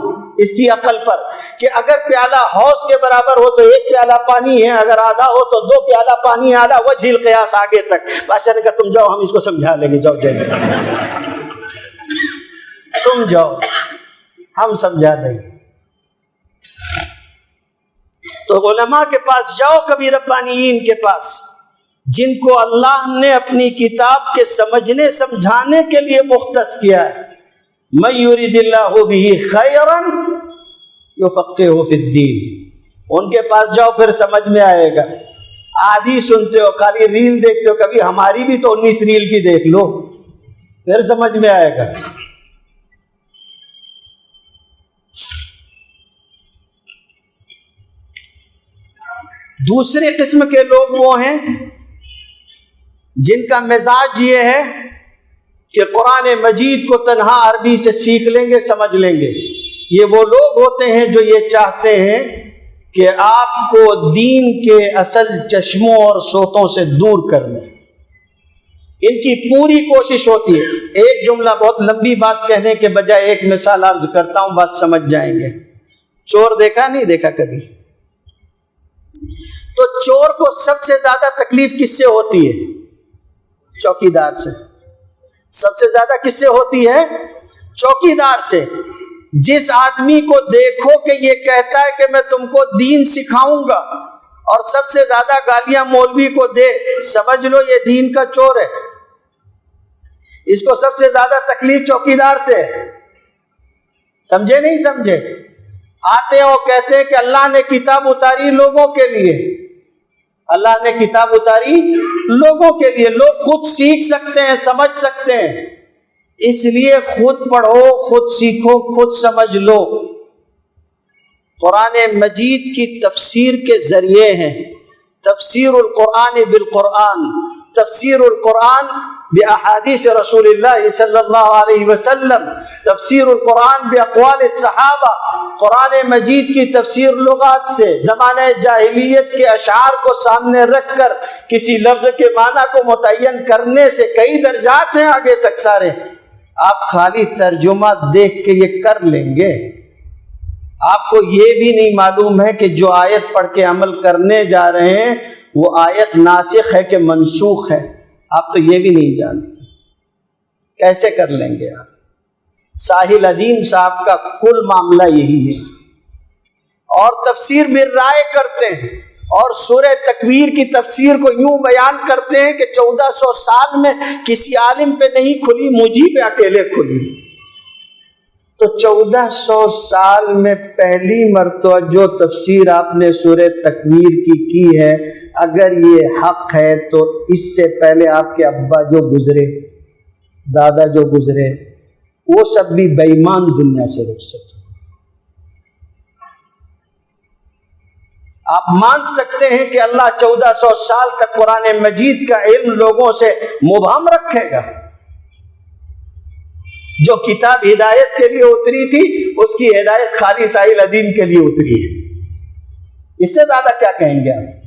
Speaker 1: اس کی عقل پر کہ اگر پیالہ حوض کے برابر ہو تو ایک پیالہ پانی ہے, اگر آدھا ہو تو دو پیالہ پانی ہے, آدھا وجہ القیاس آگے تک. بادشاہ نے کہا تم جاؤ ہم اس کو سمجھا لیں گے, جاؤ جاؤ تم جاؤ ہم سمجھا دیں گے. تو علماء کے پاس جاؤ, کبھی ربانیین کے پاس, جن کو اللہ نے اپنی کتاب کے سمجھنے سمجھانے کے لیے مختص کیا ہے. من یرید اللہ بہ خیرا یفقہہ فی الدین. ان کے پاس جاؤ پھر سمجھ میں آئے گا. آدھی سنتے ہو, خالی ریل دیکھتے ہو, کبھی ہماری بھی تو 19 ریل کی دیکھ لو پھر سمجھ میں آئے گا. دوسرے قسم کے لوگ وہ ہیں جن کا مزاج یہ ہے کہ قرآن مجید کو تنہا عربی سے سیکھ لیں گے, سمجھ لیں گے. یہ وہ لوگ ہوتے ہیں جو یہ چاہتے ہیں کہ آپ کو دین کے اصل چشموں اور سوتوں سے دور کر دیں. ان کی پوری کوشش ہوتی ہے. ایک جملہ, بہت لمبی بات کہنے کے بجائے ایک مثال عرض کرتا ہوں, بات سمجھ جائیں گے. چور دیکھا نہیں دیکھا کبھی؟ تو چور کو سب سے زیادہ تکلیف کس سے ہوتی ہے؟ چوکیدار سے. سب سے زیادہ کس سے ہوتی ہے؟ چوکیدار سے. جس آدمی کو دیکھو کہ یہ کہتا ہے کہ میں تم کو دین سکھاؤں گا اور سب سے زیادہ گالیاں مولوی کو دے, سمجھ لو یہ دین کا چور ہے. اس کو سب سے زیادہ تکلیف چوکیدار سے ہے. سمجھے نہیں سمجھے؟ آتے ہو کہتے ہیں کہ اللہ نے کتاب اتاری لوگوں کے لیے, اللہ نے کتاب اتاری لوگوں کے لیے. لوگ خود سیکھ سکتے ہیں, سمجھ سکتے ہیں, اس لیے خود پڑھو, خود سیکھو, خود سمجھ لو. قرآن مجید کی تفسیر کے ذریعے ہیں. تفسیر القرآن بالقرآن, تفسیر القرآن باحادیث رسول اللہ صلی اللہ علیہ وسلم, تفسیر القرآن باقوال الصحابہ. قرآن مجید کی تفسیر لغات سے, زمانہ جاہلیت کے اشعار کو سامنے رکھ کر کسی لفظ کے معنی کو متعین کرنے سے کئی درجات ہیں آگے تک سارے. آپ خالی ترجمہ دیکھ کے یہ کر لیں گے. آپ کو یہ بھی نہیں معلوم ہے کہ جو آیت پڑھ کے عمل کرنے جا رہے ہیں وہ آیت ناسخ ہے کہ منسوخ ہے. آپ تو یہ بھی نہیں جانتے. کیسے کر لیں گے آپ؟ ساحل ادیم صاحب کا کل معاملہ یہی ہے. اور تفسیر میں رائے کرتے ہیں اور سورہ تکویر کی تفسیر کو یوں بیان کرتے ہیں کہ 1400 سال میں کسی عالم پہ نہیں کھلی, مجھی پہ اکیلے کھلی. تو 1400 سال میں پہلی مرتبہ جو تفسیر آپ نے سورہ تکویر کی ہے, اگر یہ حق ہے تو اس سے پہلے آپ کے ابا جو گزرے, دادا جو گزرے, وہ سب بھی بے ایمان دنیا سے رخصت. آپ مان سکتے ہیں کہ اللہ 1400 سال تک قرآن مجید کا علم لوگوں سے مبہم رکھے گا؟ جو کتاب ہدایت کے لیے اتری تھی اس کی ہدایت خالی ساحل ادیم کے لیے اتری ہے. اس سے زیادہ کیا کہیں گے آپ؟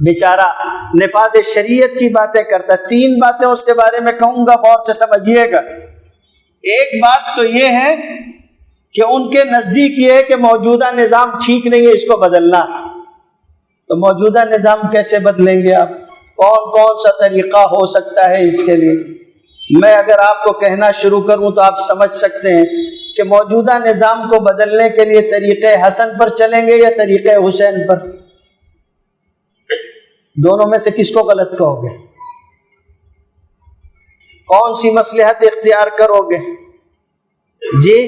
Speaker 1: بیچارہ نفاذ شریعت کی باتیں کرتا ہے. 3 باتیں اس کے بارے میں کہوں گا, غور سے سمجھیے گا. ایک بات تو یہ ہے کہ ان کے نزدیک یہ ہے کہ موجودہ نظام ٹھیک نہیں ہے, اس کو بدلنا. تو موجودہ نظام کیسے بدلیں گے آپ؟ کون کون سا طریقہ ہو سکتا ہے اس کے لیے؟ میں اگر آپ کو کہنا شروع کروں تو آپ سمجھ سکتے ہیں کہ موجودہ نظام کو بدلنے کے لیے طریقہ حسن پر چلیں گے یا طریقہ حسین پر؟ دونوں میں سے کس کو غلط کہو گے؟ کون سی مصلحت اختیار کرو گے؟ جی،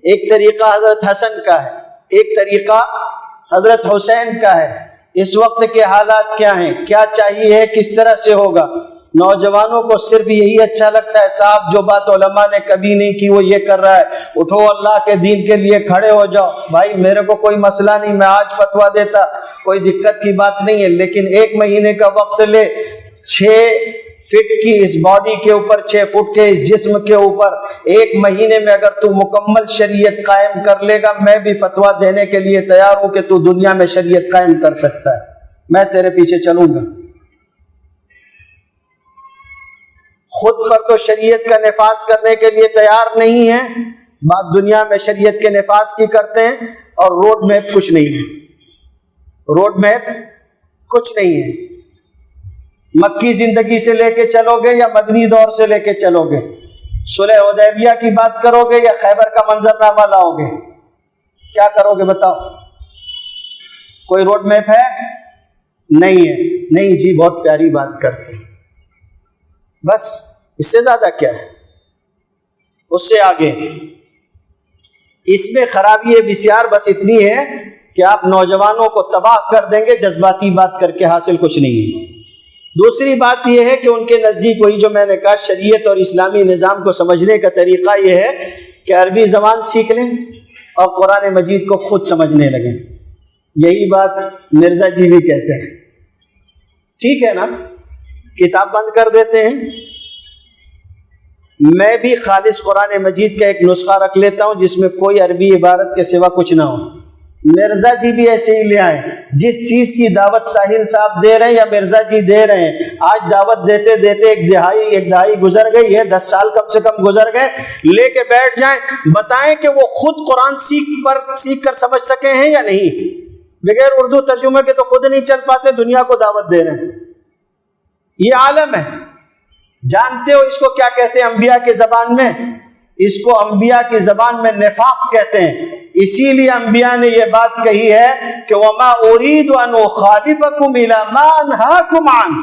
Speaker 1: ایک طریقہ حضرت حسن کا ہے، ایک طریقہ حضرت حسین کا ہے۔ اس وقت کے حالات کیا ہیں، کیا چاہیے، کس طرح سے ہوگا؟ نوجوانوں کو صرف یہی اچھا لگتا ہے، صاحب جو بات علماء نے کبھی نہیں کی وہ یہ کر رہا ہے، اٹھو اللہ کے دین کے لیے کھڑے ہو جاؤ۔ بھائی میرے کو کوئی مسئلہ نہیں، میں آج فتویٰ دیتا، کوئی دقت کی بات نہیں ہے، لیکن 1 مہینے کا وقت لے، 6 فٹ کی اس باڈی کے اوپر، 6 فٹ کے اس جسم کے اوپر 1 مہینے میں اگر تو مکمل شریعت قائم کر لے گا، میں بھی فتویٰ دینے کے لیے تیار ہوں کہ تو دنیا میں شریعت قائم کر سکتا ہے، میں تیرے پیچھے چلوں گا۔ خود پر تو شریعت کا نفاذ کرنے کے لیے تیار نہیں ہے، بات دنیا میں شریعت کے نفاذ کی کرتے ہیں، اور روڈ میپ کچھ نہیں ہے، روڈ میپ کچھ نہیں ہے۔ مکی زندگی سے لے کے چلو گے یا مدنی دور سے لے کے چلو گے؟ صلح حدیبیہ کی بات کرو گے یا خیبر کا منظرنامہ لاؤ گے؟ کیا کرو گے بتاؤ؟ کوئی روڈ میپ ہے؟ نہیں ہے۔ نہیں جی، بہت پیاری بات کرتے ہیں، بس اس سے زیادہ کیا ہے؟ اس سے آگے اس میں خرابی بسیار بس اتنی ہے کہ آپ نوجوانوں کو تباہ کر دیں گے، جذباتی بات کر کے حاصل کچھ نہیں ہے۔ دوسری بات یہ ہے کہ ان کے نزدیک وہی جو میں نے کہا، شریعت اور اسلامی نظام کو سمجھنے کا طریقہ یہ ہے کہ عربی زبان سیکھ لیں اور قرآن مجید کو خود سمجھنے لگیں۔ یہی بات مرزا جی بھی کہتے ہیں، ٹھیک ہے نا؟ کتاب بند کر دیتے ہیں، میں بھی خالص قرآن مجید کا ایک نسخہ رکھ لیتا ہوں جس میں کوئی عربی عبارت کے سوا کچھ نہ ہو۔ مرزا جی بھی ایسے ہی لے آئیں، جس چیز کی دعوت ساحل صاحب دے رہے ہیں یا مرزا جی دے رہے ہیں، آج دعوت دیتے دیتے ایک دہائی گزر گئی ہے، 10 سال کم سے کم گزر گئے، لے کے بیٹھ جائیں، بتائیں کہ وہ خود قرآن سیکھ کر سمجھ سکے ہیں یا نہیں؟ بغیر اردو ترجمے کے تو خود نہیں چل پاتے، دنیا کو دعوت دے رہے ہیں۔ یہ عالم ہے، جانتے ہو اس کو کیا کہتے ہیں انبیاء کی زبان میں؟ اس کو انبیاء کی زبان میں نفاق کہتے ہیں۔ اسی لیے انبیاء نے یہ بات کہی ہے کہ وَمَا أُرِيدُ أَنْ أُخَالِفَكُمْ إِلَىٰ مَا أَنْهَاكُمْ عَنْهُ،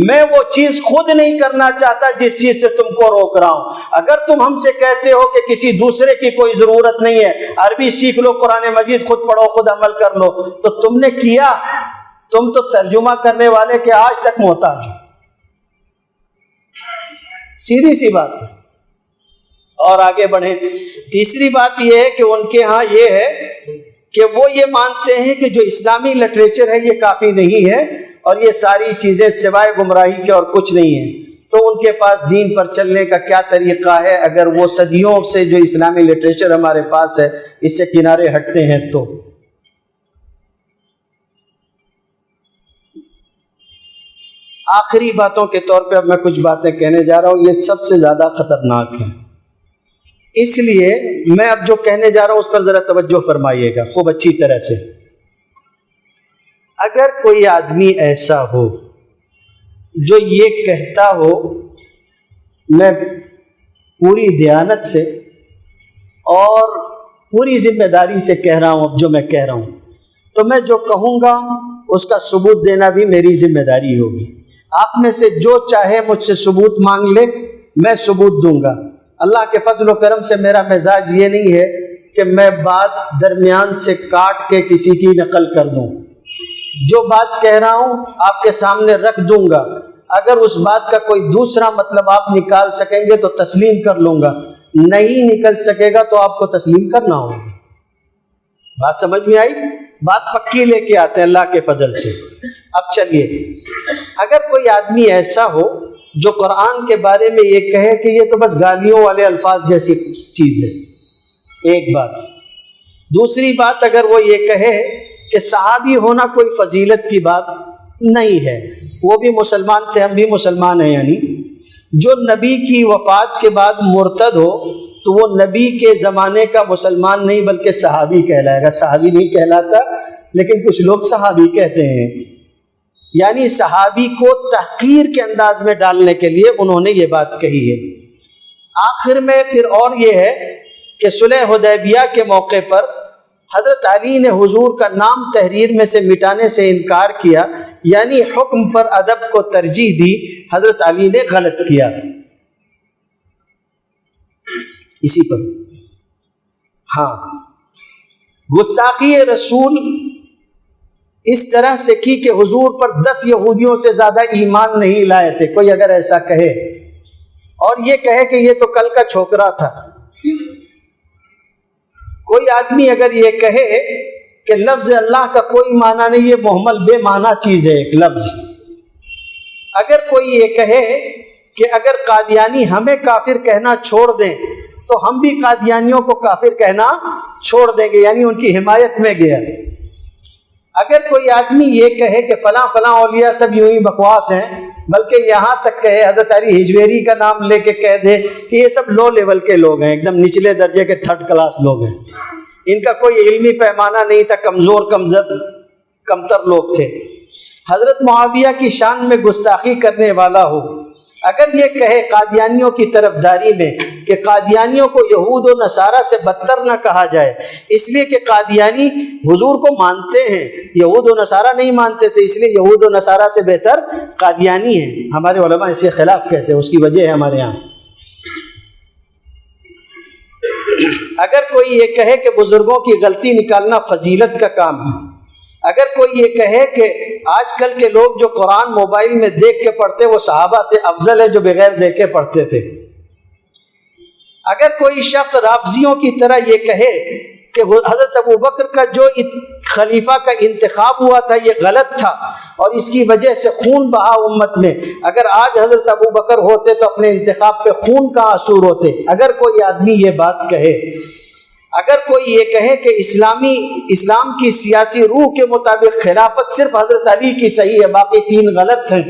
Speaker 1: میں وہ چیز خود نہیں کرنا چاہتا جس چیز سے تم کو روک رہا ہوں۔ اگر تم ہم سے کہتے ہو کہ کسی دوسرے کی کوئی ضرورت نہیں ہے، عربی سیکھ لو، قرآن مجید خود پڑھو، خود عمل کر لو، تو تم نے کیا؟ تم تو ترجمہ کرنے والے کے آج تک محتاج ہو۔ سیدھی سی بات ہے۔ اور آگے بڑھیں، تیسری بات یہ ہے کہ ان کے ہاں یہ ہے کہ وہ یہ مانتے ہیں کہ جو اسلامی لٹریچر ہے یہ کافی نہیں ہے، اور یہ ساری چیزیں سوائے گمراہی کے اور کچھ نہیں ہیں۔ تو ان کے پاس دین پر چلنے کا کیا طریقہ ہے اگر وہ صدیوں سے جو اسلامی لٹریچر ہمارے پاس ہے اس سے کنارے ہٹتے ہیں؟ تو آخری باتوں کے طور پہ اب میں کچھ باتیں کہنے جا رہا ہوں، یہ سب سے زیادہ خطرناک ہیں، اس لیے میں اب جو کہنے جا رہا ہوں اس پر ذرا توجہ فرمائیے گا خوب اچھی طرح سے۔ اگر کوئی آدمی ایسا ہو جو یہ کہتا ہو میں پوری دیانت سے اور پوری ذمہ داری سے کہہ رہا ہوں اب جو میں کہہ رہا ہوں، تو میں جو کہوں گا اس کا ثبوت دینا بھی میری ذمہ داری ہوگی۔ آپ میں سے جو چاہے مجھ سے ثبوت مانگ لے، میں ثبوت دوں گا۔ اللہ کے فضل و کرم سے میرا مزاج یہ نہیں ہے کہ میں بات درمیان سے کاٹ کے کسی کی نقل کر دوں۔ جو بات کہہ رہا ہوں آپ کے سامنے رکھ دوں گا، اگر اس بات کا کوئی دوسرا مطلب آپ نکال سکیں گے تو تسلیم کر لوں گا، نہیں نکل سکے گا تو آپ کو تسلیم کرنا ہوگا۔ بات سمجھ میں آئی؟ بات پکی لے کے آتے ہیں اللہ کے فضل سے۔ اب چلیے، اگر کوئی آدمی ایسا ہو جو قرآن کے بارے میں یہ کہے کہ یہ تو بس گالیوں والے الفاظ جیسی چیز ہے، ایک بات۔ دوسری بات، اگر وہ یہ کہے کہ صحابی ہونا کوئی فضیلت کی بات نہیں ہے، وہ بھی مسلمان تھے، ہم بھی مسلمان ہیں، یعنی جو نبی کی وفات کے بعد مرتد ہو تو وہ نبی کے زمانے کا مسلمان نہیں بلکہ صحابی کہلائے گا، صحابی نہیں کہلاتا، لیکن کچھ لوگ صحابی کہتے ہیں، یعنی صحابی کو تحقیر کے انداز میں ڈالنے کے لیے انہوں نے یہ بات کہی ہے۔ آخر میں پھر اور یہ ہے کہ صلح حدیبیہ کے موقع پر حضرت علی نے حضور کا نام تحریر میں سے مٹانے سے انکار کیا، یعنی حکم پر ادب کو ترجیح دی، حضرت علی نے غلط کیا۔ اسی پر ہاں، گستاخی رسول اس طرح سے کی کہ حضور پر 10 یہودیوں سے زیادہ ایمان نہیں لائے تھے۔ کوئی اگر ایسا کہے اور یہ کہے کہ یہ تو کل کا چھوکرا تھا، کوئی آدمی اگر یہ کہے کہ لفظ اللہ کا کوئی معنی نہیں، یہ محمل بے معنی چیز ہے ایک لفظ، اگر کوئی یہ کہے کہ اگر قادیانی ہمیں کافر کہنا چھوڑ دیں تو ہم بھی قادیانیوں کو کافر کہنا چھوڑ دیں گے، یعنی ان کی حمایت میں گیا۔ اگر کوئی آدمی یہ کہے کہ فلاں فلاں اولیاء سب یوں ہی بکواس ہیں، بلکہ یہاں تک کہے حضرت علی ہجویری کا نام لے کے کہہ دے کہ یہ سب لو لیول کے لوگ ہیں، ایک دم نچلے درجے کے 3rd کلاس لوگ ہیں، ان کا کوئی علمی پیمانہ نہیں تھا، کمزور کمتر لوگ تھے، حضرت معاویہ کی شان میں گستاخی کرنے والا ہو، اگر یہ کہے قادیانیوں کی طرفداری میں کہ قادیانیوں کو یہود و نصارہ سے بدتر نہ کہا جائے، اس لیے کہ قادیانی حضور کو مانتے ہیں، یہود و نصارہ نہیں مانتے تھے، اس لیے یہود و نصارہ سے بہتر قادیانی ہیں۔ ہمارے علماء اس کے خلاف کہتے ہیں، اس کی وجہ ہے ہمارے ہاں۔ اگر کوئی یہ کہے کہ بزرگوں کی غلطی نکالنا فضیلت کا کام ہے، اگر کوئی یہ کہے کہ آج کل کے لوگ جو قرآن موبائل میں دیکھ کے پڑھتے وہ صحابہ سے افضل ہے جو بغیر دیکھے پڑھتے تھے، اگر کوئی شخص رافضیوں کی طرح یہ کہے کہ حضرت ابو بکر کا جو خلیفہ کا انتخاب ہوا تھا یہ غلط تھا اور اس کی وجہ سے خون بہا امت میں، اگر آج حضرت ابو بکر ہوتے تو اپنے انتخاب پہ خون کا اثر ہوتے، اگر کوئی آدمی یہ بات کہے، اگر کوئی یہ کہے کہ اسلام کی سیاسی روح کے مطابق خلافت صرف حضرت علی کی صحیح ہے، باقی 3 غلط ہیں،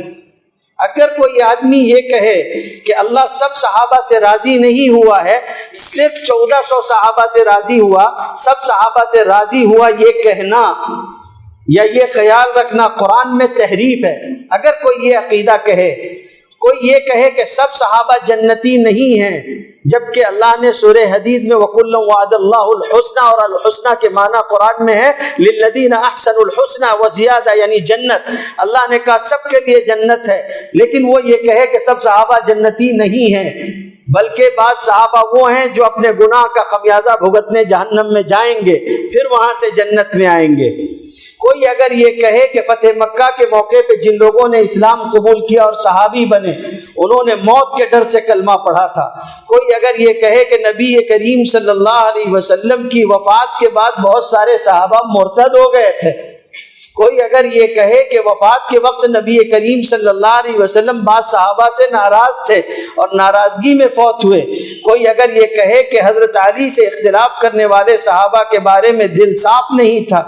Speaker 1: اگر کوئی آدمی یہ کہے کہ اللہ سب صحابہ سے راضی نہیں ہوا ہے، صرف 1400 صحابہ سے راضی ہوا، سب صحابہ سے راضی ہوا، یہ کہنا یا یہ خیال رکھنا قرآن میں تحریف ہے، اگر کوئی یہ عقیدہ کہے، کوئی یہ کہے کہ سب صحابہ جنتی نہیں ہیں، جبکہ اللہ نے سورہ حدید میں وَكُلًّا وَعَدَ اللَّهُ الْحُسْنَى، اور الحسنہ کے معنی قرآن میں ہے لِلَّذِينَ أَحْسَنُوا الْحُسْنَى وَزِيَادَةً، یعنی جنت، اللہ نے کہا سب کے لیے جنت ہے، لیکن وہ یہ کہے کہ سب صحابہ جنتی نہیں ہیں، بلکہ بعض صحابہ وہ ہیں جو اپنے گناہ کا خمیازہ بھگتنے جہنم میں جائیں گے، پھر وہاں سے جنت میں آئیں گے۔ کوئی اگر یہ کہے کہ فتح مکہ کے موقع پہ جن لوگوں نے اسلام قبول کیا اور صحابی بنے انہوں نے موت کے ڈر سے کلمہ پڑھا تھا، کوئی اگر یہ کہے کہ نبی کریم صلی اللہ علیہ وسلم کی وفات کے بعد بہت سارے صحابہ مرتد ہو گئے تھے، کوئی اگر یہ کہے کہ وفات کے وقت نبی کریم صلی اللہ علیہ وسلم بعض صحابہ سے ناراض تھے اور ناراضگی میں فوت ہوئے، کوئی اگر یہ کہے کہ حضرت علی سے اختلاف کرنے والے صحابہ کے بارے میں دل صاف نہیں تھا،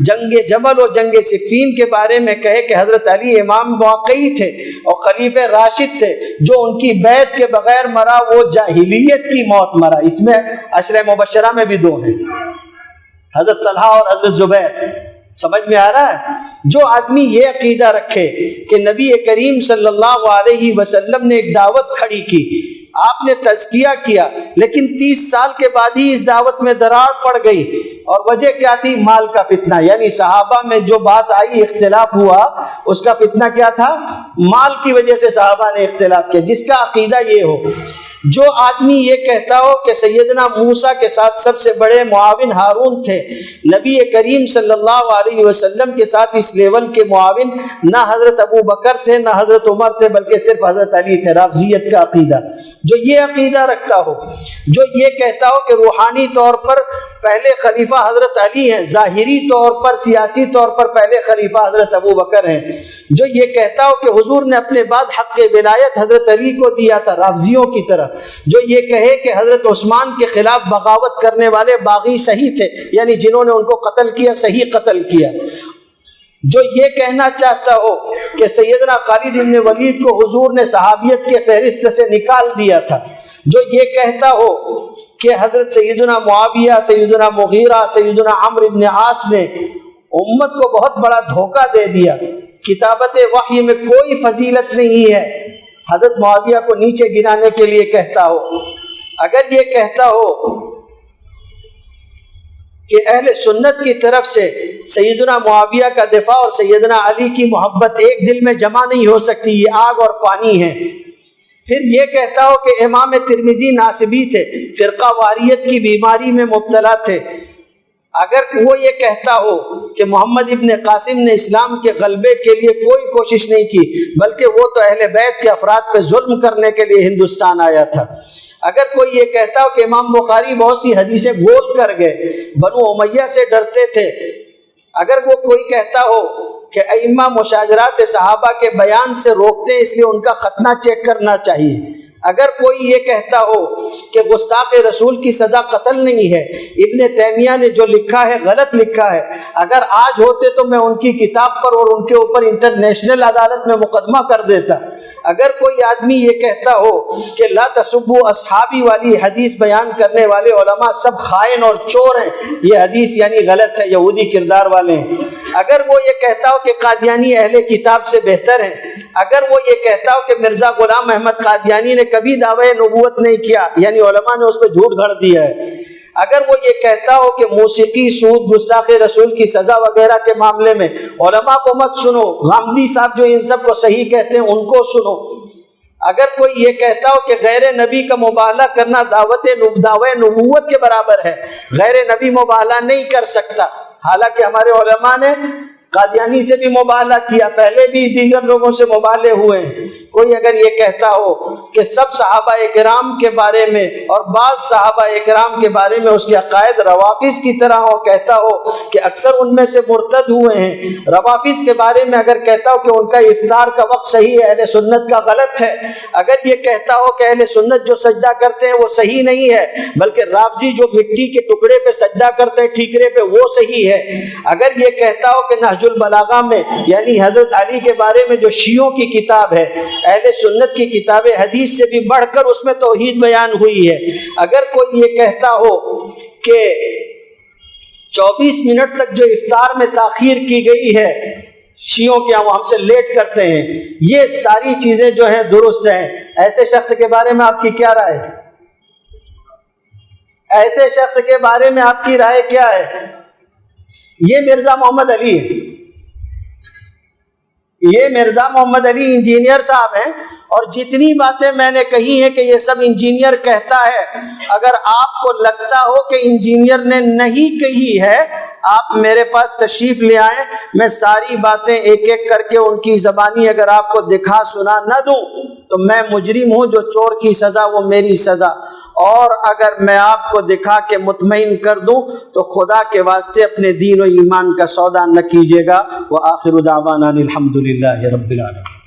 Speaker 1: جنگ جمل اور جنگ صفین کے بارے میں کہے کہ حضرت علی امام واقعی تھے اور خلیفہ راشد تھے، جو ان کی بیعت کے بغیر مرا وہ جاہلیت کی موت مرا، اس میں عشرہ مبشرہ میں بھی 2 ہیں، حضرت طلحہ اور حضرت زبیر۔ سمجھ میں آ رہا ہے؟ جو آدمی یہ عقیدہ رکھے کہ نبی کریم صلی اللہ علیہ وسلم نے ایک دعوت کھڑی کی، آپ نے تزکیہ کیا، لیکن 30 سال کے بعد ہی اس دعوت میں دراڑ پڑ گئی، اور وجہ کیا تھی؟ مال کا فتنہ، یعنی صحابہ میں جو بات آئی اختلاف ہوا، اس کا فتنہ کیا تھا؟ مال کی وجہ سے صحابہ نے اختلاف کیا۔ جس کا عقیدہ یہ ہو، جو آدمی یہ کہتا ہو کہ سیدنا موسیٰ کے ساتھ سب سے بڑے معاون ہارون تھے، نبی کریم صلی اللہ علیہ وسلم کے ساتھ اس لیول کے معاون نہ حضرت ابو بکر تھے نہ حضرت عمر تھے، بلکہ صرف حضرت علی تھے، رافضیت کا عقیدہ، جو یہ عقیدہ رکھتا ہو، جو یہ کہتا ہو کہ روحانی طور پر پہلے خلیفہ حضرت علی ہیں، ظاہری طور پر سیاسی طور پر پہلے خلیفہ حضرت ابو بکر ہیں، جو یہ کہتا ہو کہ حضور نے اپنے بعد حق ولایت حضرت علی کو دیا تھا رافضیوں کی طرح، جو یہ کہے کہ حضرت عثمان کے خلاف بغاوت کرنے والے باغی صحیح تھے، یعنی جنہوں نے ان کو قتل کیا صحیح قتل کیا، جو یہ کہنا چاہتا ہو کہ سیدنا خالد بن ولید کو حضور نے صحابیت کے فہرست سے نکال دیا تھا، جو یہ کہتا ہو کہ حضرت سیدنا معاویہ، سیدنا مغیرہ، سیدنا عمرو بن عاص نے امت کو بہت بڑا دھوکہ دے دیا. کتابت وحی میں کوئی فضیلت نہیں ہے. حضرت معاویہ کو نیچے گرانے کے لیے کہتا ہو. اگر یہ کہتا ہو کہ اہل سنت کی طرف سے سیدنا معاویہ کا دفاع اور سیدنا علی کی محبت ایک دل میں جمع نہیں ہو سکتی، یہ آگ اور پانی ہے. پھر یہ کہتا ہو کہ امام ترمذی ناسبی تھے، فرقہ واریت کی بیماری میں مبتلا تھے. اگر وہ یہ کہتا ہو کہ محمد ابن قاسم نے اسلام کے غلبے کے لیے کوئی کوشش نہیں کی، بلکہ وہ تو اہل بیت کے افراد پہ ظلم کرنے کے لیے ہندوستان آیا تھا. اگر کوئی یہ کہتا ہو کہ امام بخاری بہت سی حدیثیں گول کر گئے، بنو امیہ سے ڈرتے تھے. اگر وہ کوئی کہتا ہو کہ ائمہ مشاجرات صحابہ کے بیان سے روکتے ہیں اس لیے ان کا ختنہ چیک کرنا چاہیے. اگر کوئی یہ کہتا ہو کہ گستاخ رسول کی سزا قتل نہیں ہے، ابن تیمیہ نے جو لکھا ہے غلط لکھا ہے، اگر آج ہوتے تو میں ان کی کتاب پر اور ان کے اوپر انٹرنیشنل عدالت میں مقدمہ کر دیتا. اگر کوئی آدمی یہ کہتا ہو کہ لا تسبوا اصحابی والی حدیث بیان کرنے والے علماء سب خائن اور چور ہیں، یہ حدیث یعنی غلط ہے، یہودی کردار والے ہیں. اگر وہ یہ کہتا ہو کہ قادیانی اہل کتاب سے بہتر ہیں، اگر وہ یہ کہتا ہو کہ مرزا غلام احمد قادیانی نے کبھی دعوی نبوت نہیں کیا، یعنی علماء نے اس پہ جھوٹ گھڑ دیا ہے، اگر وہ یہ کہتا ہو کہ موسیقی، سود، گستاخ رسول کی سزا وغیرہ کے معاملے میں علماء کو مت سنو، غامدی صاحب جو ان سب کو صحیح کہتے ہیں ان کو سنو، اگر کوئی یہ کہتا ہو کہ غیر نبی کا مباہلہ کرنا دعوی نبوت کے برابر ہے، غیر نبی مباہلہ نہیں کر سکتا، حالانکہ ہمارے علماء نے قادیانی سے بھی مباہلہ کیا، پہلے بھی دیگر لوگوں سے مباہلے ہوئے ہیں. کوئی اگر یہ کہتا ہو کہ سب صحابہ اکرام کے بارے میں اور بعض صحابہ اکرام کے بارے میں اس کے عقائد روافض کی طرح ہو، کہتا ہو کہ اکثر ان میں سے مرتد ہوئے ہیں، روافض کے بارے میں اگر کہتا ہو کہ ان کا افطار کا وقت صحیح ہے، اہل سنت کا غلط ہے، اگر یہ کہتا ہو کہ اہل سنت جو سجدہ کرتے ہیں وہ صحیح نہیں ہے، بلکہ رافضی جو مٹی کے ٹکڑے پہ سجدہ کرتے ہیں ٹھیکرے پہ وہ صحیح ہے، اگر یہ کہتا ہو کہ نہج البلاغہ میں یعنی حضرت علی کے بارے میں جو شیعوں کی کتاب ہے، اہل سنت کی کتاب حدیث سے بھی بڑھ کر اس میں توحید بیان ہوئی ہے، اگر کوئی یہ کہتا ہو کہ 24 منٹ تک جو افطار میں تاخیر کی گئی ہے شیعوں کے ہم سے لیٹ کرتے ہیں، یہ ساری چیزیں جو ہیں درست ہیں، ایسے شخص کے بارے میں آپ کی کیا رائے ہے؟ ایسے شخص کے بارے میں آپ کی رائے کیا ہے؟ یہ مرزا محمد علی ہے، یہ مرزا محمد علی انجینئر صاحب ہیں، اور جتنی باتیں میں نے کہی ہیں کہ یہ سب انجینئر کہتا ہے، اگر آپ کو لگتا ہو کہ انجینئر نے نہیں کہی ہے، آپ میرے پاس تشریف لے آئیں، میں ساری باتیں ایک ایک کر کے ان کی زبانی اگر آپ کو دکھا سنا نہ دوں تو میں مجرم ہوں، جو چور کی سزا وہ میری سزا، اور اگر میں آپ کو دکھا کے مطمئن کر دوں تو خدا کے واسطے اپنے دین و ایمان کا سودا نہ کیجیے گا. وآخر دعوانا الحمدللہ رب العالمین.